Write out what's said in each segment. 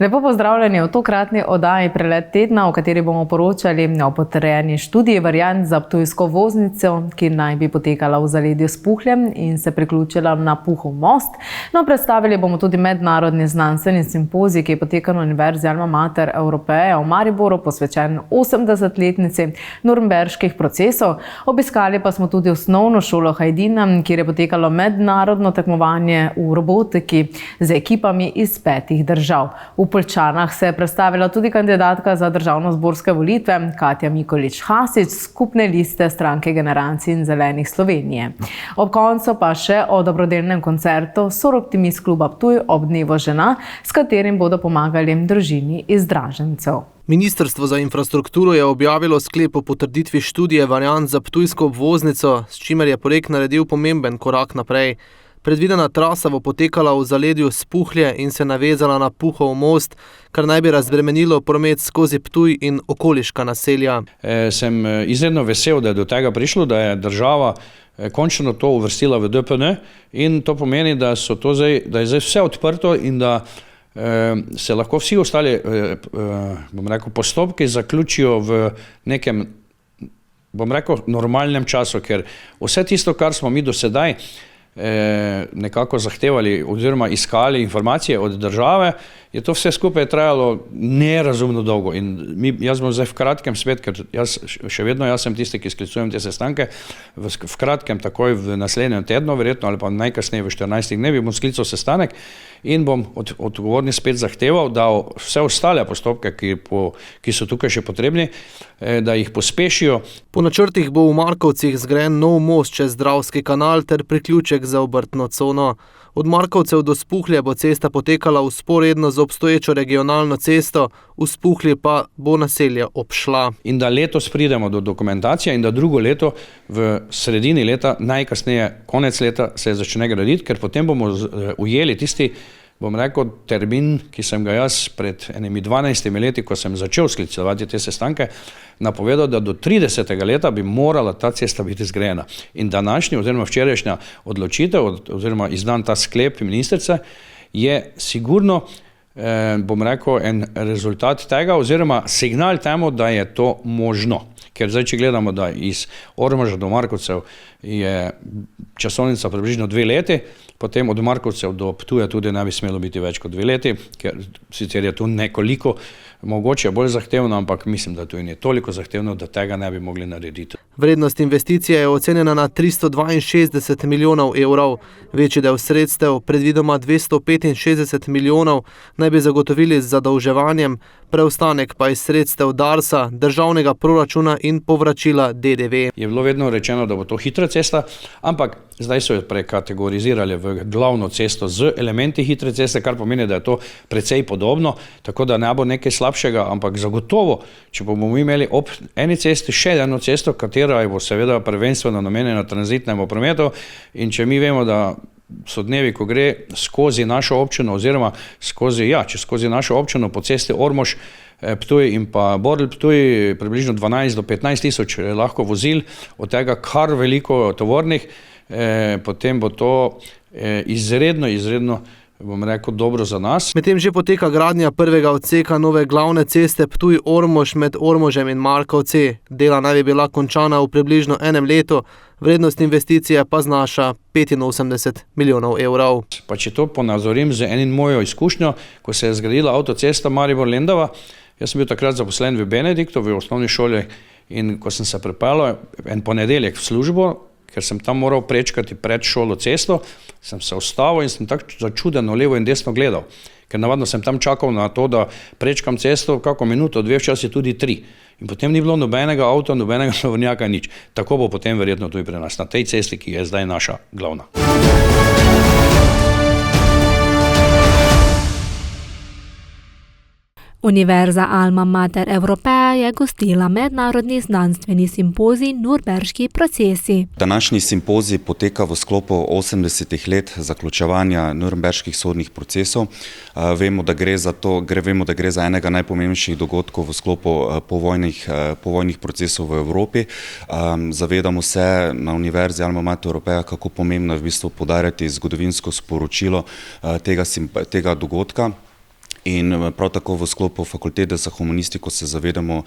Lepo pozdravljeni v tokratni oddaji Prelet tedna, v kateri bomo poročali o potrjeni študiji variant za ptujsko obvoznico, ki naj bi potekala v zaledju Spuhlje in se priključila na Puhov most. No, predstavili bomo tudi mednarodni znanstveni simpozij, ki je potekal na Univerzi Alma Mater Europaea v Mariboru, posvečen 80-letnici Nürnberških procesov. Obiskali pa smo tudi osnovno šolo Hajdina, kjer je potekalo mednarodno tekmovanje v robotiki z ekipami iz 5 držav. V Poljčanah se je predstavila tudi kandidatka za državnozborske volitve Katja Mikolič-Hasič skupne liste stranke Generacij in zelenih Slovenije. Ob koncu pa še o dobrodelnem koncertu Soroptimist kluba Ptuj ob dnevu žena, s katerim bodo pomagali družini iz Dražencev. Ministrstvo za infrastrukturo je objavilo sklep o potrditvi študije variant za ptujsko obvoznico, s čimer je projekt naredil pomemben korak naprej. Predvidena trasa bo potekala v zaledju Spuhlje in se navezala na Puhov most, kar naj bi razbremenilo promet skozi Ptuj in okoliška naselja. Sem izredno vesel, da je do tega prišlo, da je država končno to uvrstila v DPN in to pomeni, da je zdaj vse odprto in da se lahko vsi ostali postopki zaključijo v nekem, normalnem času, ker vse tisto, kar smo mi do sedaj nekako zahtevali oziroma iskali informacije od države, je to vse skupaj trajalo nerazumno dolgo in jaz bom zdaj v kratkem spet, ker jaz sem tisti, ki sklicujem te sestanke, v kratkem takoj v naslednjem tednu, verjetno ali pa najkasneje v 14 dnevih bom sklical sestanek in bom odgovorni spet zahteval, da vse ostale postopke, ki so tukaj še potrebni, da jih pospešijo. Po načrtih bo v Markovcih zgrajen nov most čez Dravski kanal ter priključek za obrtno cono. Od Markovcev do Spuhlje bo cesta potekala vzporedno z obstoječo regionalno cesto, v Spuhlje pa bo naselje obšla. In da letos pridemo do dokumentacije in da drugo leto v sredini leta, najkasneje konec leta, se začne graditi, ker potem bomo ujeli tisti, termin, ki sem ga jaz pred 12 leti, ko sem začel sklicevati te sestanke, napovedal, da do 30. leta bi morala ta cesta biti zgrajena. In današnji oziroma včerajšnja odločitev oziroma izdan ta sklep ministrice je sigurno, en rezultat tega oziroma signal temu, da je to možno. Ker zdaj, če gledamo, da iz Ormoža do Markovcev je časovnica približno 2 leti, potem od Markovcev do Ptuja tudi ne bi smelo biti več kot 2 leti, ker sicer je to nekoliko mogoče bolj zahtevno, ampak mislim, da to ni toliko zahtevno, da tega ne bi mogli narediti. Vrednost investicije je ocenjena na 362 milijonov evrov. Večji del sredstev, predvidoma 265 milijonov, naj bi zagotovili z zadolževanjem, preostanek pa iz sredstev Darsa, državnega proračuna in povračila DDV. Je bilo vedno rečeno, da bo to hitra cesta, ampak zdaj so jo prekategorizirali v glavno cesto z elementi hitre ceste, kar pomeni, da je to precej podobno, tako da ne bo nekaj slabšega, ampak zagotovo, če bomo imeli ob eni cesti še eno cesto, katera bo seveda prvenstveno namenjena tranzitnemu prometu, in če mi vemo, da so dnevi, ko gre skozi našo občino oziroma skozi našo občino po cesti Ormož, Ptuj in pa Borl Ptuj, približno 12 do 15 tisoč lahko vozil, od tega kar veliko tovornih, potem bo to izredno dobro za nas. Medtem že poteka gradnja prvega odseka nove glavne ceste Ptuj-Ormož med Ormožem in Markovci. Dela naj bi bila končana v približno 1 letu, vrednost investicije pa znaša 85 milijonov evrov. Pa če to ponazorim z enim mojo izkušnjo, ko se je zgradila avtocesta Maribor-Lendava, jaz sem bil takrat zaposlen v Benediktu, v osnovni šoli, in ko sem se pripeljal en ponedeljek v službo, ker sem tam moral prečkati pred šolo cesto, sem se ustavil in sem tako začudeno levo in desno gledal. Ker navadno sem tam čakal na to, da prečkam cesto, kako minuto, 2, včasih tudi 3. In potem ni bilo nobenega avta, nobenega tovornjaka, nič. Tako bo potem verjetno tudi pri nas, na tej cesti, ki je zdaj naša glavna. Univerza Alma Mater Europaea je gostila mednarodni znanstveni simpozij Nürnberški procesi. Današnji simpozij poteka v sklopu 80 let zaključevanja Nürnberških sodnih procesov. Vemo, da gre za enega najpomembnejših dogodkov v sklopu povojnih procesov v Evropi. Zavedamo se na Univerzi Alma Mater Europaea, kako pomembno je v bistvu poudarjati zgodovinsko sporočilo tega dogodka. In prav tako v sklopu fakultete za humanistiko se zavedamo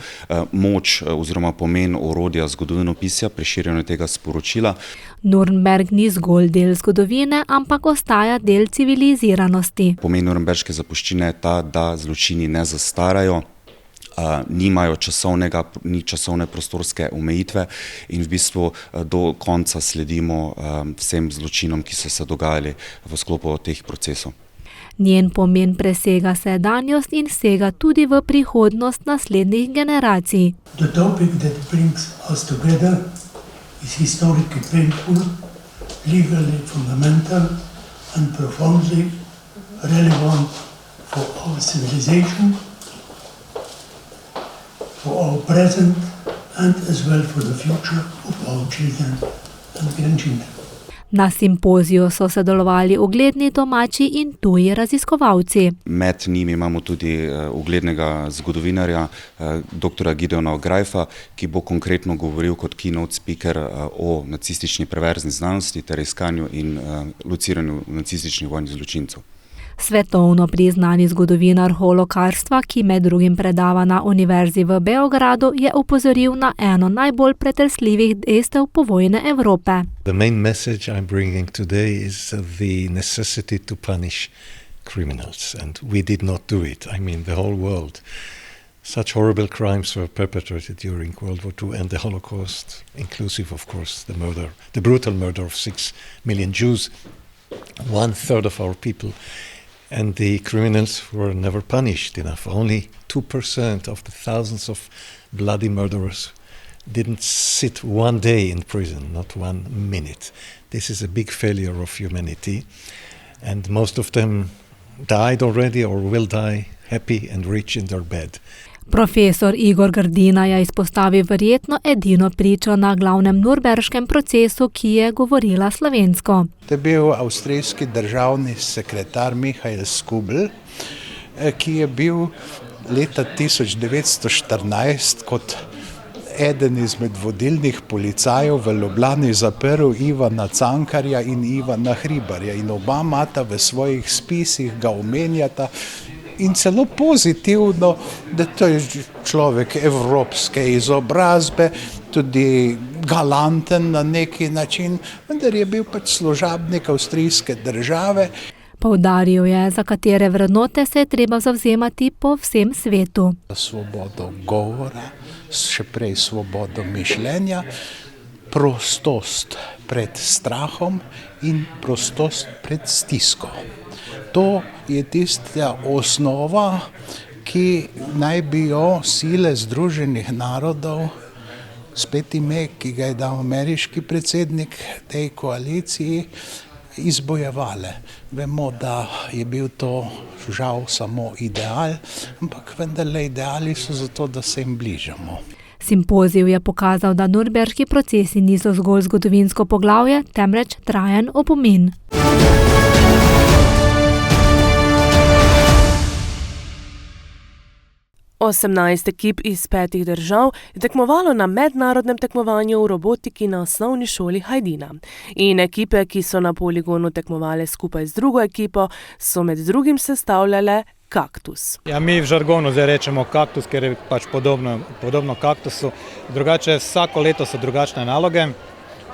moč oziroma pomen orodja zgodovinopisja pri širjenju tega sporočila. Nurnberg ni zgolj del zgodovine, ampak ostaja del civiliziranosti. Pomen nurnberške zapuščine je ta, da zločini ne zastarajo, nimajo ni časovne prostorske omejitve in v bistvu do konca sledimo vsem zločinom, ki so se dogajali v sklopu teh procesov. Njen pomen presega sedanjost in sega tudi v prihodnost naslednjih generacij. The topic that brings us together is historically painful, legally fundamental and profoundly relevant for our civilization, for our present and as well for the future of our children and grandchildren. Na simpoziju so sodelovali ugledni domači in tuji raziskovalci. Med njimi imamo tudi uglednega zgodovinarja, doktora Gideona Grajfa, ki bo konkretno govoril kot keynote speaker o nacistični perverzni znanosti ter iskanju in lociranju nacističnih vojnih zločincev. Svetovno priznani zgodovinar holokarstva, ki med drugim predava na Univerzi v Beogradu, je opozoril na eno najbolj pretresljivih dejstev povojne Evrope. The main message I'm bringing today is the necessity to punish criminals, and we did not do it. I mean, the whole world. Such horrible crimes were perpetrated during World War II and the Holocaust, inclusive, of course, the brutal murder of 6 million Jews, 1/3 of our people. And the criminals were never punished enough. Only 2% of the thousands of bloody murderers didn't sit one day in prison, not 1 minute. This is a big failure of humanity. And most of them died already or will die happy and rich in their bed. Profesor Igor Grdina je izpostavil verjetno edino pričo na glavnem nurnberškem procesu, ki je govorila slovensko. To je bil avstrijski državni sekretar Mihael Skubl, ki je bil leta 1914 kot eden izmed vodilnih policajev v Ljubljani zaprl Ivana Cankarja in Ivana Hribarja. In oba imata v svojih spisih ga omenjata in celo pozitivno, da to je človek evropske izobrazbe, tudi galanten na neki način, vendar je bil pač služabnik avstrijske države. Poudaril je, za katere vrednote se je treba zavzemati po vsem svetu. Svobodo govora, še prej svobodo mišljenja, prostost pred strahom in prostost pred stisko. To je tista osnova, ki naj bi jo sile Združenih narodov, spet ime, ki ga je dal ameriški predsednik tej koaliciji, izbojevale. Vemo, da je bil to žal samo ideal, ampak vendarle ideali so zato, da se jim bližamo. Simpozij je pokazal, da nurnberški procesi niso zgolj zgodovinsko poglavje, temveč trajen opomin. Osemnajst ekip iz 5 držav je tekmovalo na mednarodnem tekmovanju v robotiki na osnovni šoli Hajdina. In ekipe, ki so na poligonu tekmovale skupaj z drugo ekipo, so med drugim sestavljale kaktus. Ja, mi v žargonu zdaj rečemo kaktus, ker je pač podobno kaktusu. Drugače, vsako leto so drugačne naloge.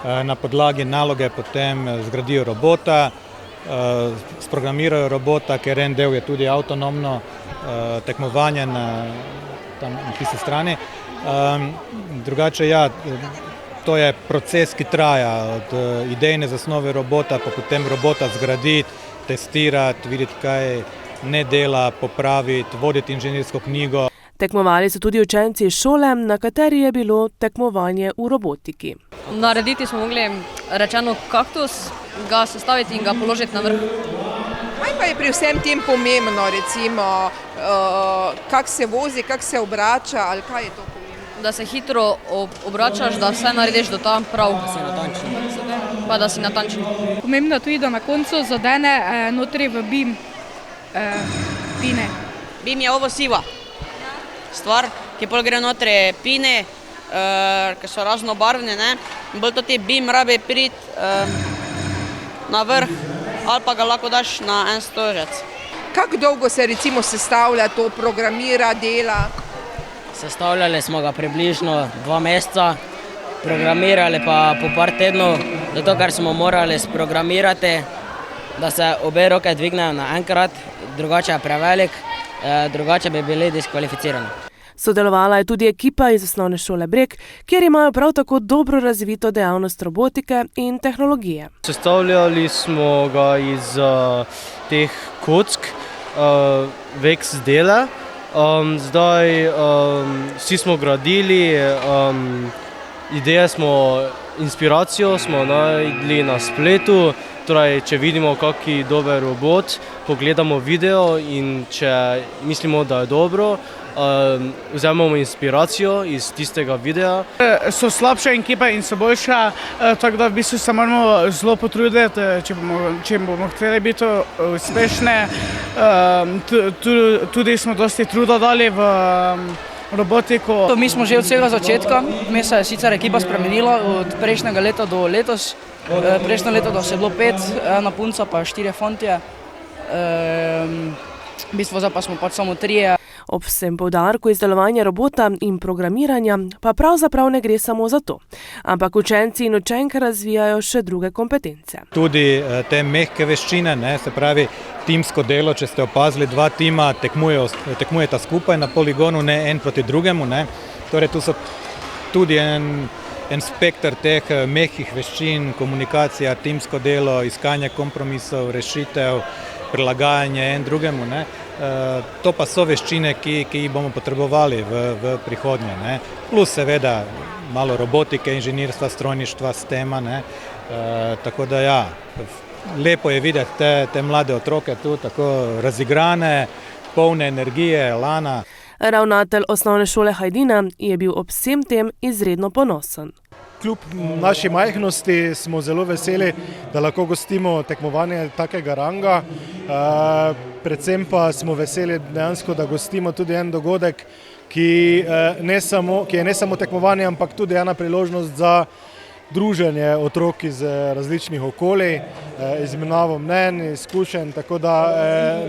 Na podlagi naloge potem zgradijo robota, sprogramirajo robota, ker en del je tudi avtonomno tekmovanje na tisti strani. Drugače, ja, to je proces, ki traja od idejne zasnove robota, pa potem robota zgraditi, testirati, videti, kaj ne dela, popraviti, voditi inženirsko knjigo. Tekmovali so tudi učenci iz šole, na kateri je bilo tekmovanje v robotiki. Narediti smo mogli rečeno kaktus, ga sestaviti in ga položiti na vrh. Kaj pa je pri vsem tem pomembno, recimo, kak se vozi, kak se obrača, ali kaj je to pomembno? Da se hitro obračaš, da vse narediš do tam prav. Da si natančen. Pa da si natančen. Pomembno je tudi, da na koncu zadene notri v BIM pine. BIM je ovo siva stvar, ki pol gre notri pine, ki so raznobarvne, ne? In bolj to ti BIM rabi priti na vrh, ali pa ga lahko daš na en stožec. Kako dolgo se recimo sestavlja to, programira, dela? Sestavljali smo ga približno 2 meseca, programirali pa po par tednov, zato ker smo morali sprogramirati, da se obe roke dvignejo naenkrat, drugače je prevelik, drugače bi bili diskvalificirani. Sodelovala je tudi ekipa iz osnovne šole Breg, kjer imajo prav tako dobro razvito dejavnost robotike in tehnologije. Sestavljali smo ga iz teh kock, Vex dele. Zdaj vsi smo gradili, inspiracijo smo našli na spletu, torej če vidimo kakšen dober robot, pogledamo video in če mislimo, da je dobro, vzamemo inspiracijo iz tistega videa. So slabše ekipe in so boljše, tako da v bistvu se moramo zelo potruditi, če bomo hteli biti uspešni. Tudi smo dosti truda dali v robotiko. Mi smo že od vsega začetka, mi se je sicer ekipa spremenila od prejšnjega leta do letos. Prejšnje leto da se je bilo 5, ena punca pa 4 fantje. V bistvu zdaj pa smo pač samo 3. Ob vsem poudarku izdelovanja robota in programiranja pa pravzaprav ne gre samo za to, ampak učenci in učenke razvijajo še druge kompetence. Tudi te mehke veščine, se pravi timsko delo, če ste opazili, 2 tima tekmujeta skupaj na poligonu, ne en proti drugemu. Torej tu so tudi en spekter teh mehkih veščin, komunikacija, timsko delo, iskanje kompromisov, rešitev, prilagajanje en drugemu. To pa so veščine, ki jih bomo potrebovali v prihodnje. Plus seveda malo robotike, inženirstva, strojništva, STEM-a. Tako da ja, lepo je videti te mlade otroke tu, tako razigrane, polne energije, elana. Ravnatelj osnovne šole Hajdina je bil ob vsem tem izredno ponosen. Kljub naši majhnosti smo zelo veseli, da lahko gostimo tekmovanje takega ranga. Predvsem pa smo veseli dejansko, da gostimo tudi en dogodek, ki je ne samo tekmovanje, ampak tudi ena priložnost za druženje otrok iz različnih okolij, izmenjavo mnenj, izkušenj, tako da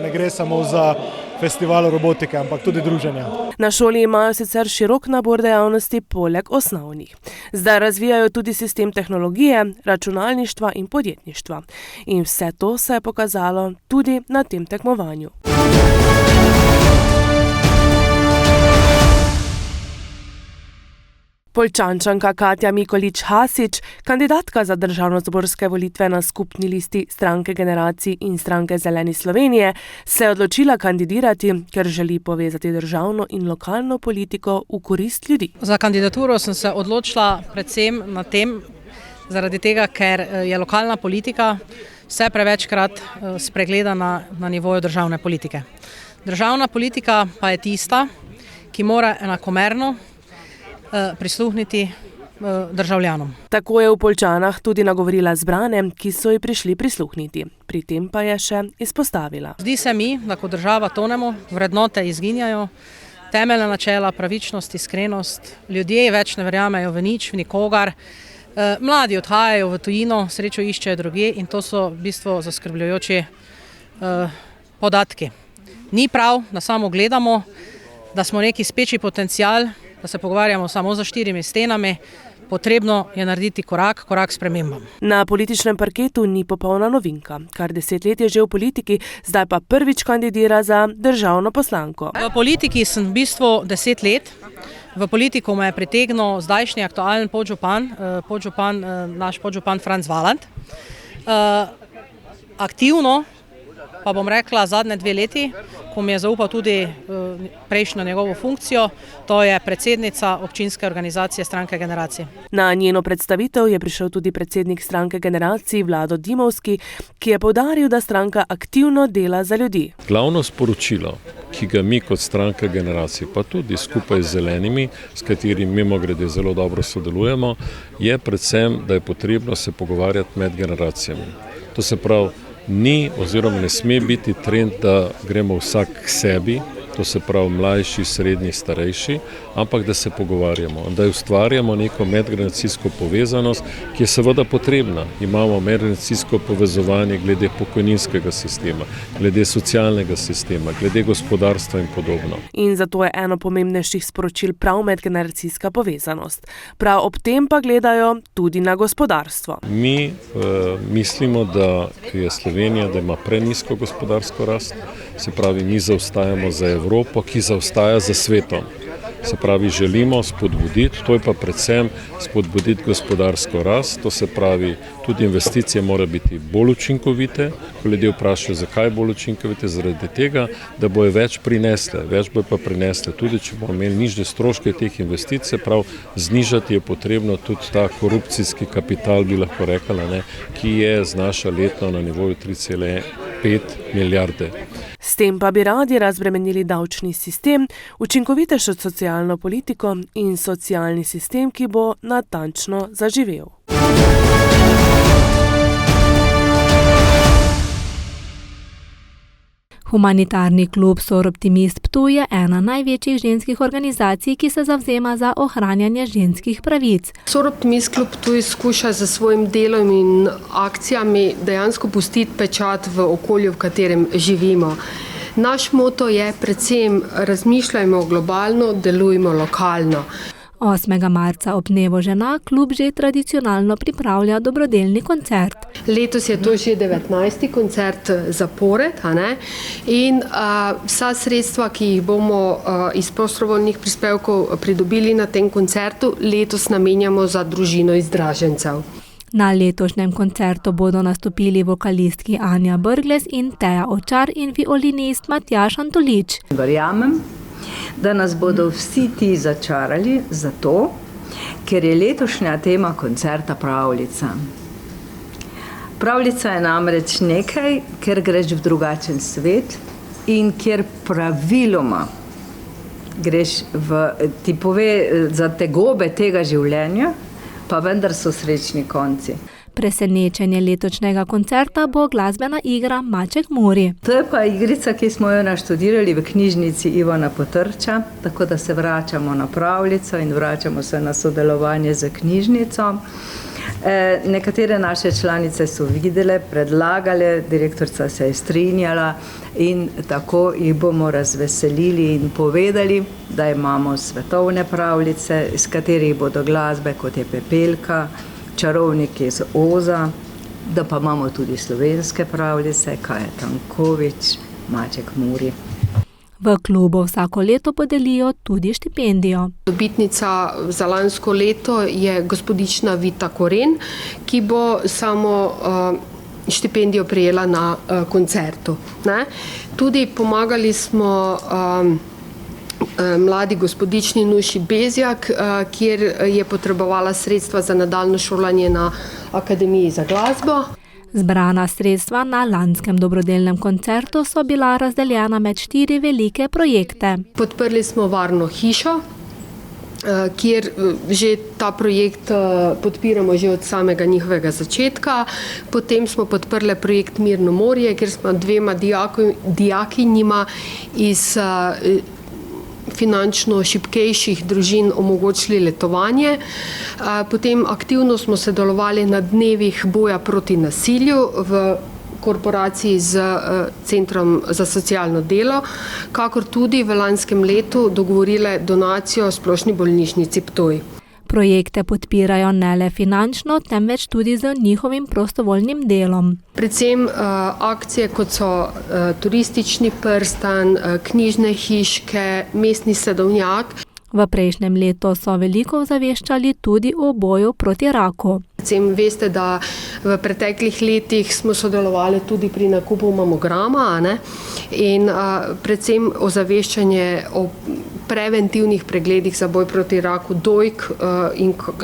ne gre samo za festival robotike, ampak tudi druženje. Na šoli imajo sicer širok nabor dejavnosti poleg osnovnih. Zdaj razvijajo tudi sistem tehnologije, računalništva in podjetništva. In vse to se je pokazalo tudi na tem tekmovanju. Poljčančanka Katja Mikolič-Hasič, kandidatka za državnozborske volitve na skupni listi Stranke generacij in Stranke Zeleni Slovenije, se je odločila kandidirati, ker želi povezati državno in lokalno politiko v korist ljudi. Za kandidaturo sem se odločila predvsem na tem, zaradi tega, ker je lokalna politika vse prevečkrat spregledana na nivoju državne politike. Državna politika pa je tista, ki mora enakomerno prisluhniti državljanom. Tako je v Poljčanah tudi nagovorila zbrane, ki so ji prišli prisluhniti. Pri tem pa je še izpostavila. Zdi se mi, da kot država tonemo, vrednote izginjajo, temeljna načela, pravičnost, iskrenost, ljudje več ne verjamejo v nič, v nikogar, mladi odhajajo v tujino, srečo iščejo drugje in to so v bistvu zaskrbljujoči podatki. Ni prav, da samo gledamo, da smo neki speči potencial, da se pogovarjamo samo za 4 stenami, potrebno je narediti korak spremembam. Na političnem parketu ni popolna novinka. Kar 10 let je že v politiki, zdaj pa prvič kandidira za državno poslanko. V politiki sem v bistvu 10 let. V politiko me je pritegnil zdajšnji aktualen naš podžupan Franc Valant. Aktivno, pa bom rekla zadnje 2 leti, ko mi je zaupal tudi prejšnjo njegovo funkcijo, to je predsednica občinske organizacije Stranke generacij. Na njeno predstavitev je prišel tudi predsednik Stranke generacij Vlado Dimovski, ki je poudaril, da stranka aktivno dela za ljudi. Glavno sporočilo, ki ga mi kot Stranka generacij, pa tudi skupaj z zelenimi, s katerimi mimogrede zelo dobro sodelujemo, je predvsem, da je potrebno se pogovarjati med generacijami. To se pravi, ni oziroma ne sme biti trend, da gremo vsak k sebi, to se pravi mlajši, srednji, starejši, ampak da se pogovarjamo, da ustvarjamo neko medgeneracijsko povezanost, ki je seveda potrebna. Imamo medgeneracijsko povezovanje glede pokojninskega sistema, glede socialnega sistema, glede gospodarstva in podobno. In zato je eno pomembnejših sporočil prav medgeneracijska povezanost. Prav ob tem pa gledajo tudi na gospodarstvo. Mi mislimo, da je Slovenija, da ima prenizko gospodarsko rast, se pravi, mi zaostajamo za Evropo, ki zaostaja za svetom. Se pravi, želimo spodbuditi, to je pa predvsem spodbuditi gospodarsko rast, to se pravi, tudi investicije mora biti bolj učinkovite, ko ljudje vprašajo, zakaj bolj učinkovite, zaradi tega, da bojo več prinesle, več bojo pa prinesle, tudi če bomo imeli nižje stroške teh investicij, prav znižati je potrebno tudi ta korupcijski kapital, bi lahko rekla, ne, ki je znaša letno na nivoju 3,5 milijarde. S tem pa bi radi razbremenili davčni sistem, učinkovitejšo socialno politiko in socialni sistem, ki bo natančno zaživel. Humanitarni klub Soroptimist Ptuj je ena največjih ženskih organizacij, ki se zavzema za ohranjanje ženskih pravic. Soroptimist klub Ptuj skuša za svojim delom in akcijami dejansko pustiti pečat v okolju, v katerem živimo. Naš moto je predvsem razmišljajmo globalno, delujmo lokalno. 8. marca ob dnevu žena klub že tradicionalno pripravlja dobrodelni koncert. Letos je to že 19. koncert zapored, in vsa sredstva, ki jih bomo iz prostovoljnih prispevkov pridobili na tem koncertu, letos namenjamo za družino iz Dražencev. Na letošnjem koncertu bodo nastopili vokalistki Anja Brglez in Teja Očar in violinist Matjaž Antolič. Verjamem, da nas bodo vsi ti začarali zato, ker je letošnja tema koncerta pravljica. Pravljica je namreč nekaj, ker greš v drugačen svet in kjer praviloma greš ti pove za tegobe tega življenja, pa vendar so srečni konci. Presenečenje letošnjega koncerta bo glasbena igra Maček Muri. To je pa igrica, ki smo jo naštudirali v knjižnici Ivana Potrča, tako da se vračamo na pravljico in vračamo se na sodelovanje z knjižnico. Nekatere naše članice so videle, predlagale, direktorica se je strinjala in tako jih bomo razveselili in povedali, da imamo svetovne pravljice, iz katerih bodo glasbe, kot je Pepelka, Čarovnik iz Oza, da pa imamo tudi slovenske pravljice, Kaja Tanković, Maček Muri. V klubu vsako leto podelijo tudi štipendijo. Dobitnica za lansko leto je gospodična Vita Koren, ki bo samo štipendijo prejela na koncertu. Tudi pomagali smo mladi gospodični Nuši Bezjak, kjer je potrebovala sredstva za nadaljnje šolanje na Akademiji za glasbo. Zbrana sredstva na lanskem dobrodelnem koncertu so bila razdeljena med 4 velike projekte. Podprli smo Varno hišo, kjer že ta projekt podpiramo že od samega njihovega začetka. Potem smo podprli projekt Mirno morje, kjer smo 2 dijakinjima iz finančno šibkejših družin omogočili letovanje. Potem aktivno smo sodelovali na dnevih boja proti nasilju v korporaciji z Centrom za socialno delo, kakor tudi v lanskem letu dogovorile donacijo Splošni bolnišnici Ptuj. Projekte podpirajo ne le finančno, temveč tudi z njihovim prostovoljnim delom. Predvsem akcije, kot so turistični prstan, knjižne hiške, mestni sadovnjak. V prejšnjem letu so veliko ozaveščali tudi o boju proti raku. Veste, da v preteklih letih smo sodelovali tudi pri nakupu mamograma, in predvsem ozaveščanje o preventivnih pregledih za boj proti raku dojk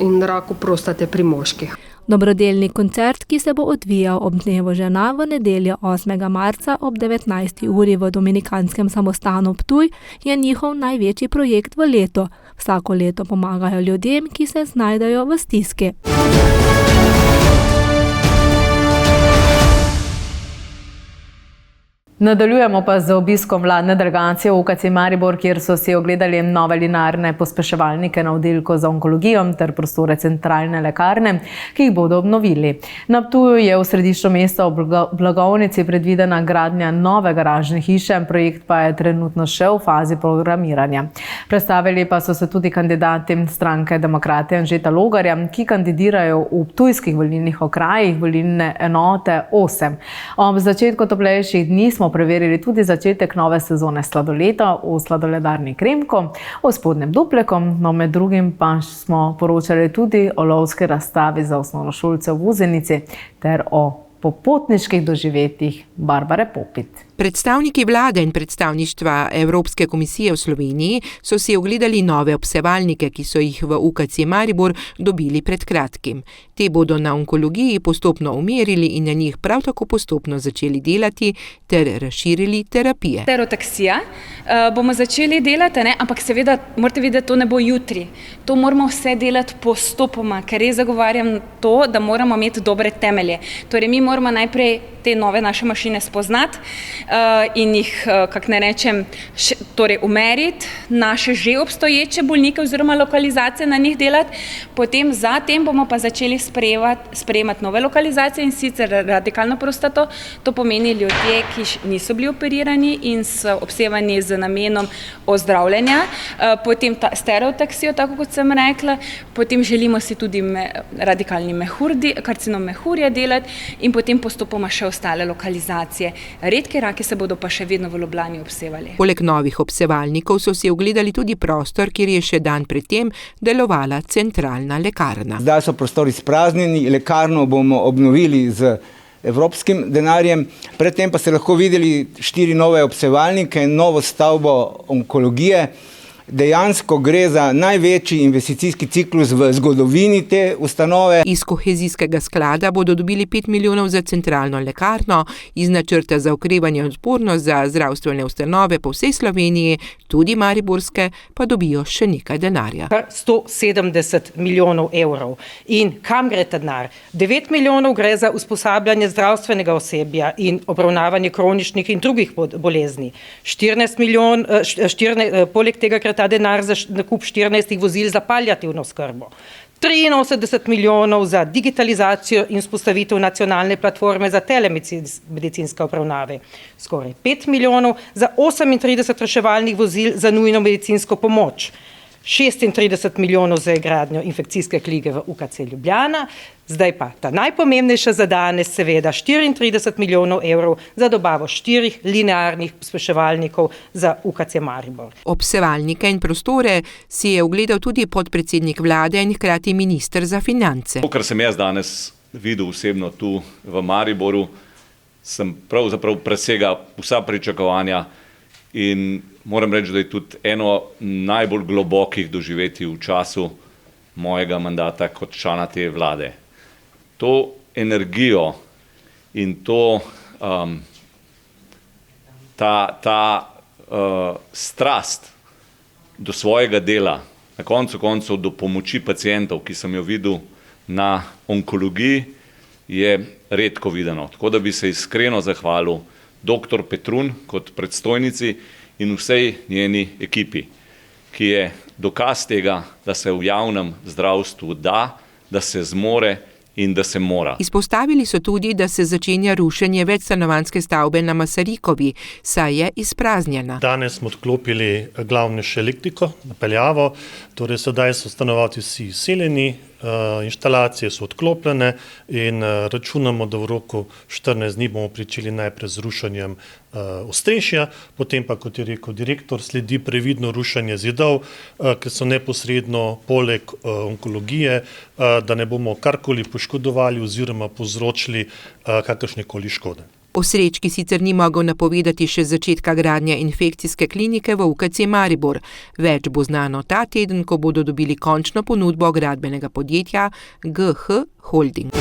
in raku prostate pri moških. Dobrodelni koncert, ki se bo odvijal ob dnevu žena v nedeljo 8. marca ob 19. uri v Dominikanskem samostanu Ptuj, je njihov največji projekt v letu. Vsako leto pomagajo ljudem, ki se znajdejo v stiski. Nadaljujemo pa z obiskom vladne delegacije v UKC Maribor, kjer so si ogledali nove linearne pospeševalnike na oddelku za onkologijo ter prostore centralne lekarne, ki jih bodo obnovili. Na Ptuju je v središču mesta v Blagovnici predvidena gradnja nove garažne hiše, projekt pa je trenutno še v fazi programiranja. Predstavili pa so se tudi kandidati stranke Demokrate Anžeta Logarja, ki kandidirajo v ptujskih volilnih okrajih volilne enote 8. Ob začetku toplejših dni smo preverili tudi začetek nove sezone sladoleta v sladoledarni Kremko, v Spodnjem Dupleku, no med drugim pa smo poročali tudi o lovski razstavi za osnovnošolce v Vuzenici ter o popotniških doživetjih Barbare Popit. Predstavniki vlade in predstavništva Evropske komisije v Sloveniji so si ogledali nove obsevalnike, ki so jih v UKC Maribor dobili pred kratkim. Te bodo na onkologiji postopno umerili in na njih prav tako postopno začeli delati ter razširili terapije. Stereotaksija bomo začeli delati, ampak seveda morate videti, to ne bo jutri. To moramo vse delati postopoma, ker res zagovarjam to, da moramo imeti dobre temelje. Torej, mi moramo najprej te nove naše mašine spoznati in jih, kako ne rečem, torej umeriti, naše že obstoječe bolnike oziroma lokalizacije na njih delati, potem zatem bomo pa začeli sprejemati nove lokalizacije in sicer radikalno prostato, to pomeni ljudje, ki niso bili operirani in so obsevani z namenom ozdravljanja, potem stereotaksijo, tako kot sem rekla, potem želimo si tudi radikalni karcinom mehurja delati in potem postopoma še ostale lokalizacije. Redke rake se bodo pa še vedno v Ljubljani obsevali. Poleg novih obsevalnikov so si ogledali tudi prostor, kjer je še dan predtem delovala centralna lekarna. Zdaj so prostori izpraznjeni, lekarno bomo obnovili z evropskim denarjem. Predtem pa ste lahko videli 4 nove obsevalnike, novo stavbo onkologije. Dejansko gre za največji investicijski ciklus v zgodovini te ustanove. Iz kohezijskega sklada bodo dobili 5 milijonov za centralno lekarno, iz načrta za okrevanje in odpornost za zdravstvene ustanove po vsej Sloveniji, tudi mariborske, pa dobijo še nekaj denarja. 170 milijonov evrov. In kam gre ta denar? 9 milijonov gre za usposabljanje zdravstvenega osebja in obravnavanje kroničnih in drugih bolezni. 14 milijonov, poleg tega ta denar za nakup 14 vozil za paliativno skrbo. 83 milijonov za digitalizacijo in vzpostavitev nacionalne platforme za telemedicinske obravnave. Skoraj 5 milijonov za 38 reševalnih vozil za nujno medicinsko pomoč. 36 milijonov za gradnjo infekcijske klinike v UKC Ljubljana, zdaj pa ta najpomembnejša za danes, seveda 34 milijonov evrov za dobavo 4 linearnih pospeševalnikov za UKC Maribor. Obsevalnike in prostore si je ogledal tudi podpredsednik vlade in hkrati minister za finance. To, kar sem jaz danes videl osebno tu v Mariboru, sem pravzaprav presega vsa pričakovanja in moram reči, da je tudi eno najbolj globokih doživetij v času mojega mandata kot člana te vlade. To energijo in to strast do svojega dela, na koncu koncev do pomoči pacientov, ki sem jo videl na onkologiji, je redko videno. Tako da bi se iskreno zahvalil dr. Petrun kot predstojnici in vsej njeni ekipi, ki je dokaz tega, da se v javnem zdravstvu da se zmore in da se mora. Izpostavili so tudi, da se začenja rušenje večstanovanjske stavbe na Masarikovi, saj je izpraznjena. Danes smo odklopili glavnejšo elektriko, napeljavo, torej sedaj so stanovalci vsi izseljeni, inštalacije so odklopljene in računamo, da v roku 14 dni bomo pričeli najprej z rušenjem ostrešja, potem pa, kot je rekel direktor, sledi previdno rušenje zidov, ki so neposredno poleg onkologije, da ne bomo karkoli poškodovali oziroma povzročili kakršnekoli škode. Osrečki sicer ni mogel napovedati še začetka gradnje infekcijske klinike v UKC Maribor. Več bo znano ta teden, ko bodo dobili končno ponudbo gradbenega podjetja GH Holding.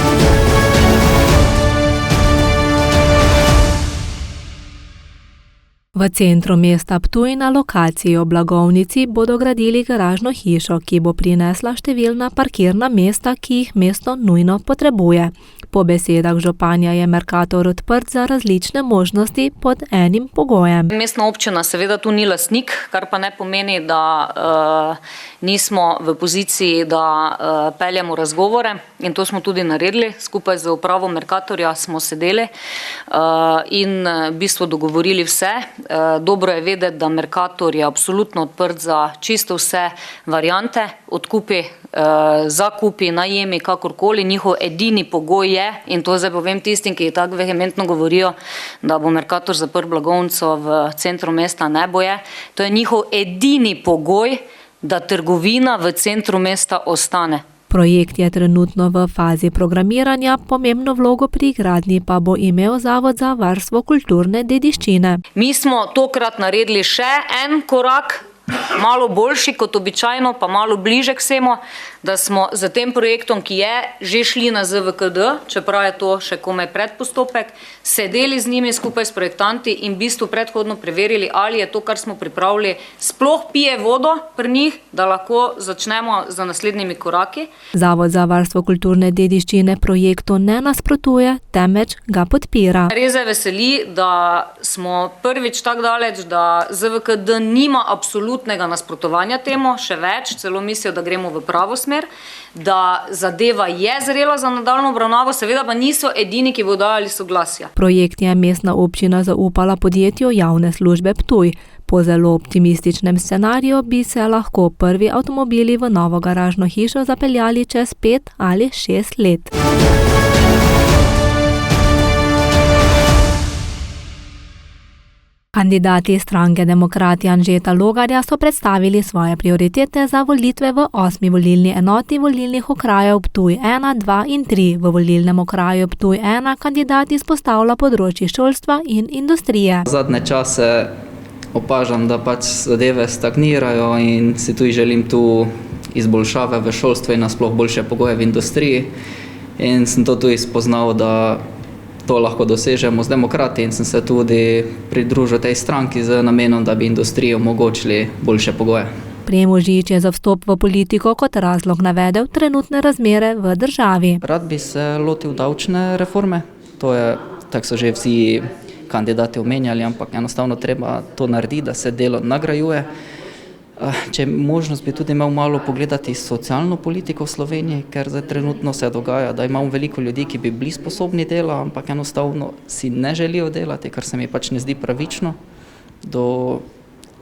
V centru mesta Ptuj na lokaciji ob Blagovnici bodo gradili garažno hišo, ki bo prinesla številna parkirna mesta, ki jih mesto nujno potrebuje. Po besedah županja je Mercator odprt za različne možnosti pod enim pogojem. Mestna občina seveda tu ni lastnik, kar pa ne pomeni, da nismo v poziciji, da peljemo razgovore, in to smo tudi naredili. Skupaj z upravo Mercatorja smo sedeli in v bistvu dogovorili vse. Dobro je vedeti, da Mercator je absolutno odprt za čisto vse variante, odkupi, zakupi, najemi, kakorkoli. Njihov edini pogoj je, in to zdaj povem tistim, ki tako vehementno govorijo, da bo Mercator zaprl blagovnico v centru mesta, ne bo je. To je njihov edini pogoj, da trgovina v centru mesta ostane. Projekt je trenutno v fazi programiranja, pomembno vlogo pri gradnji pa bo imel Zavod za varstvo kulturne dediščine. Mi smo tokrat naredili še en korak, malo boljši kot običajno, pa malo bliže k vsemu, da smo z tem projektom, ki je že šli na ZVKD, čeprav je to še komaj predpostopek, sedeli z njimi skupaj s projektanti in v bistvu predhodno preverili, ali je to, kar smo pripravili, sploh pije vodo pri njih, da lahko začnemo z naslednjimi koraki. Zavod za varstvo kulturne dediščine projektu ne nasprotuje, temveč ga podpira. Res je veseli, da smo prvič tako daleč, da ZVKD nima absolutnega nasprotovanja temu, še več, celo mislijo, da gremo v pravo smer, da zadeva je zrela za nadaljnjo obravnavo, seveda pa niso edini, ki bodo dajali soglasja. Projekt je mestna občina zaupala podjetju Javne službe Ptuj. Po zelo optimističnem scenariju bi se lahko prvi avtomobili v novo garažno hišo zapeljali čez 5 ali 6 let. Kandidati stranke Demokrati Anžeta Logarja so predstavili svoje prioritete za volitve v 8. volilni enoti volilnih okrajev Ptuj 1, 2 in 3. V volilnem okraju Ptuj 1 kandidat izpostavlja področje šolstva in industrije. Zadnje čase opažam, da pač zadeve stagnirajo in si tudi želim tu izboljšave v šolstvu in nasploh boljše pogoje v industriji. In sem to tudi spoznal, da to lahko dosežemo z Demokrati in sem se tudi pridružil tej stranki z namenom, da bi industriji omogočili boljše pogoje. Primož Žič je za vstop v politiko kot razlog navedel trenutne razmere v državi. Rad bi se lotil davčne reforme, to je, tako so že vsi kandidati omenjali, ampak enostavno treba to narediti, da se delo nagrajuje. Če možnost bi tudi imel malo pogledati socialno politiko v Sloveniji, ker zdaj trenutno se dogaja, da imamo veliko ljudi, ki bi bili sposobni dela, ampak enostavno si ne želijo delati, kar se mi pač ne zdi pravično do,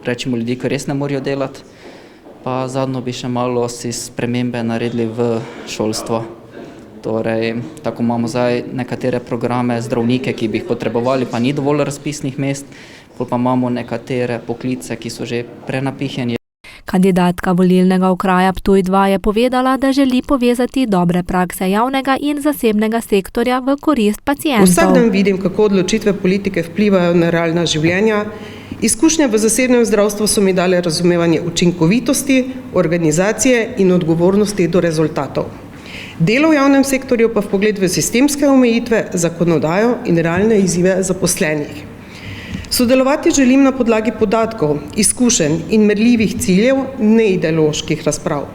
rečimo, ljudi, ki res ne morajo delati. Pa zadnjo bi še malo si spremembe naredili v šolstvo. Torej, tako imamo zdaj nekatere programe, zdravnike, ki bi jih potrebovali, pa ni dovolj razpisnih mest, pa imamo nekatere poklice, ki so že prenapiheni. Kandidatka volilnega okraja Ptuj 2 je povedala, da želi povezati dobre prakse javnega in zasebnega sektorja v korist pacientov. Vsak dan vidim, kako odločitve politike vplivajo na realna življenja. Izkušnje v zasebnem zdravstvu so mi dale razumevanje učinkovitosti, organizacije in odgovornosti do rezultatov. Delo v javnem sektorju pa vpogled v sistemske omejitve, zakonodajo in realne izzive zaposlenih. Sodelovati želim na podlagi podatkov, izkušenj in merljivih ciljev, ne ideoloških razprav.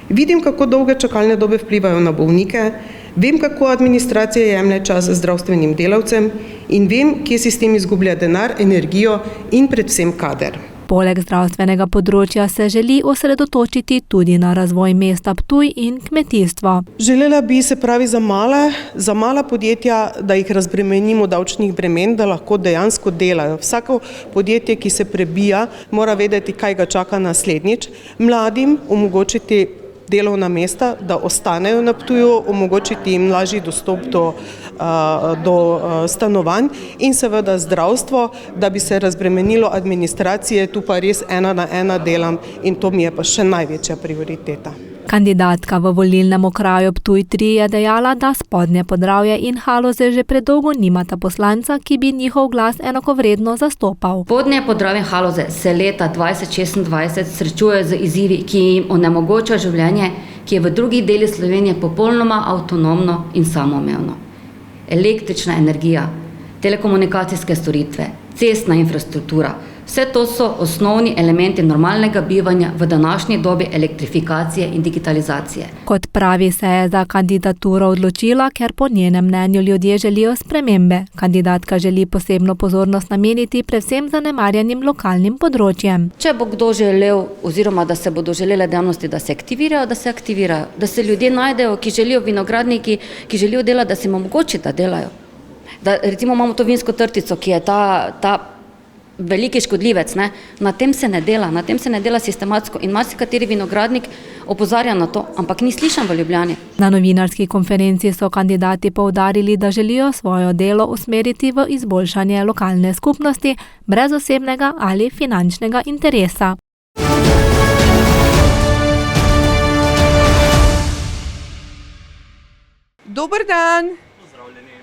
Vidim, kako dolge čakalne dobe vplivajo na bolnike, vem, kako administracija jemlje čas zdravstvenim delavcem in vem, kje sistem izgublja denar, energijo in predvsem kader. Poleg zdravstvenega področja se želi osredotočiti tudi na razvoj mesta Ptuj in kmetijstvo. Želela bi se pravi za mala podjetja, da jih razbremenimo davčnih bremen, da lahko dejansko delajo. Vsako podjetje, ki se prebija, mora vedeti, kaj ga čaka naslednjič. Mladim omogočiti delovna mesta, da ostanejo na Ptuju, omogočiti jim lažji dostop do stanovanj in seveda zdravstvo, da bi se razbremenilo administracije, tu pa res 1 na 1 delam in to mi je pa še največja prioriteta. Kandidatka v volilnem okraju Ptuj 3 je dejala, da Spodnje Podravje in Haloze že predolgo nimata poslanca, ki bi njihov glas enakovredno zastopal. Spodnje Podravje in Haloze se leta 2026 srečujejo z izzivi, ki jim onemogoča življenje, ki je v drugih delih Slovenije popolnoma avtonomno in samoumevno. Električna energija, telekomunikacijske storitve, cestna infrastruktura. Vse to so osnovni elementi normalnega bivanja v današnji dobi elektrifikacije in digitalizacije. Kot pravi, se je za kandidaturo odločila, ker po njenem mnenju ljudje želijo spremembe. Kandidatka želi posebno pozornost nameniti predvsem zanemarjenim lokalnim področjem. Če bo kdo želel, oziroma da se bodo želele dejavnosti, da se aktivirajo, da se ljudje najdejo, ki želijo vinogradniki, ki želijo delati, da se jim omogoči, da delajo. Da, recimo imamo to vinsko trtico, ki je ta veliki škodljivec, ne? Na tem se ne dela sistematsko in marsikateri vinogradnik opozarja na to, ampak ni slišan v Ljubljani. Na novinarski konferenci so kandidati poudarili, da želijo svojo delo usmeriti v izboljšanje lokalne skupnosti brez osebnega ali finančnega interesa. Dober dan!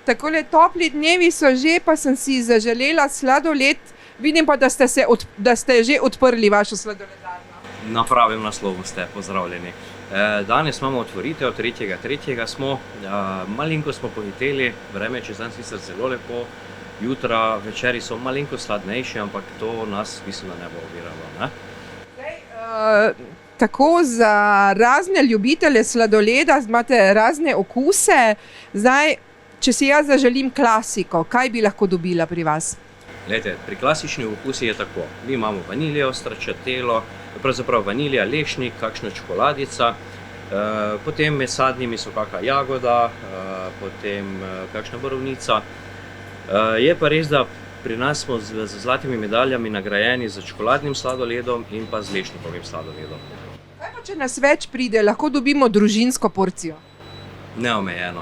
Takole topli dnevi so že, pa sem si zaželela sladoled. Vidim pa, da ste že odprli vašo sladoledarno. Na pravem naslovu ste, pozdravljeni. Danes imamo otvoritev, 3.3. smo, malinko smo pohiteli, vreme čez dan sicer zelo lepo, jutra, večeri so malinko sladnejši, ampak to nas mislim, da ne bo oviralo. Ne? Tako za razne ljubitelje sladoleda imate razne okuse. Zdaj, če si jaz zaželim klasiko, kaj bi lahko dobila pri vas? Glejte, pri klasični okusi je tako. Mi imamo vaniljo, stracciatelo, pravzaprav vanilja, lešnik, kakšna čokoladica, potem med sadnimi so kakšna jagoda, potem kakšna borovnica. Je pa res, da pri nas smo z zlatimi medaljami nagrajeni z čokoladnim sladoledom in pa z lešnikovim sladoledom. Kaj pa, če nas več pride, lahko dobimo družinsko porcijo? Neomejeno.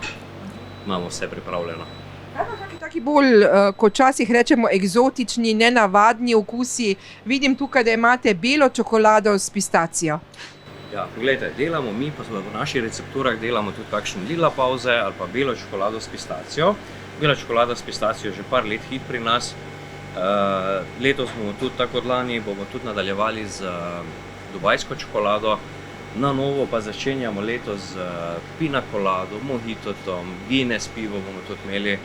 Imamo vse pripravljeno. Kaj pa kakšni taki bolj, kot včasih rečemo, eksotični, nenavadni okusi? Vidim tukaj, da imate belo čokolado s pistacijo. Ja, poglejte, delamo mi, pa v naših recepturah delamo tudi kakšen lila pauze ali pa belo čokolado s pistacijo. Bela čokolada s pistacijo je že par let hit pri nas. Letos bomo tudi, tako kot lani, bomo tudi nadaljevali z dubajsko čokolado. Na novo pa začenjamo letos z pina colado, mojitotom, Guinness pivo bomo tudi imeli.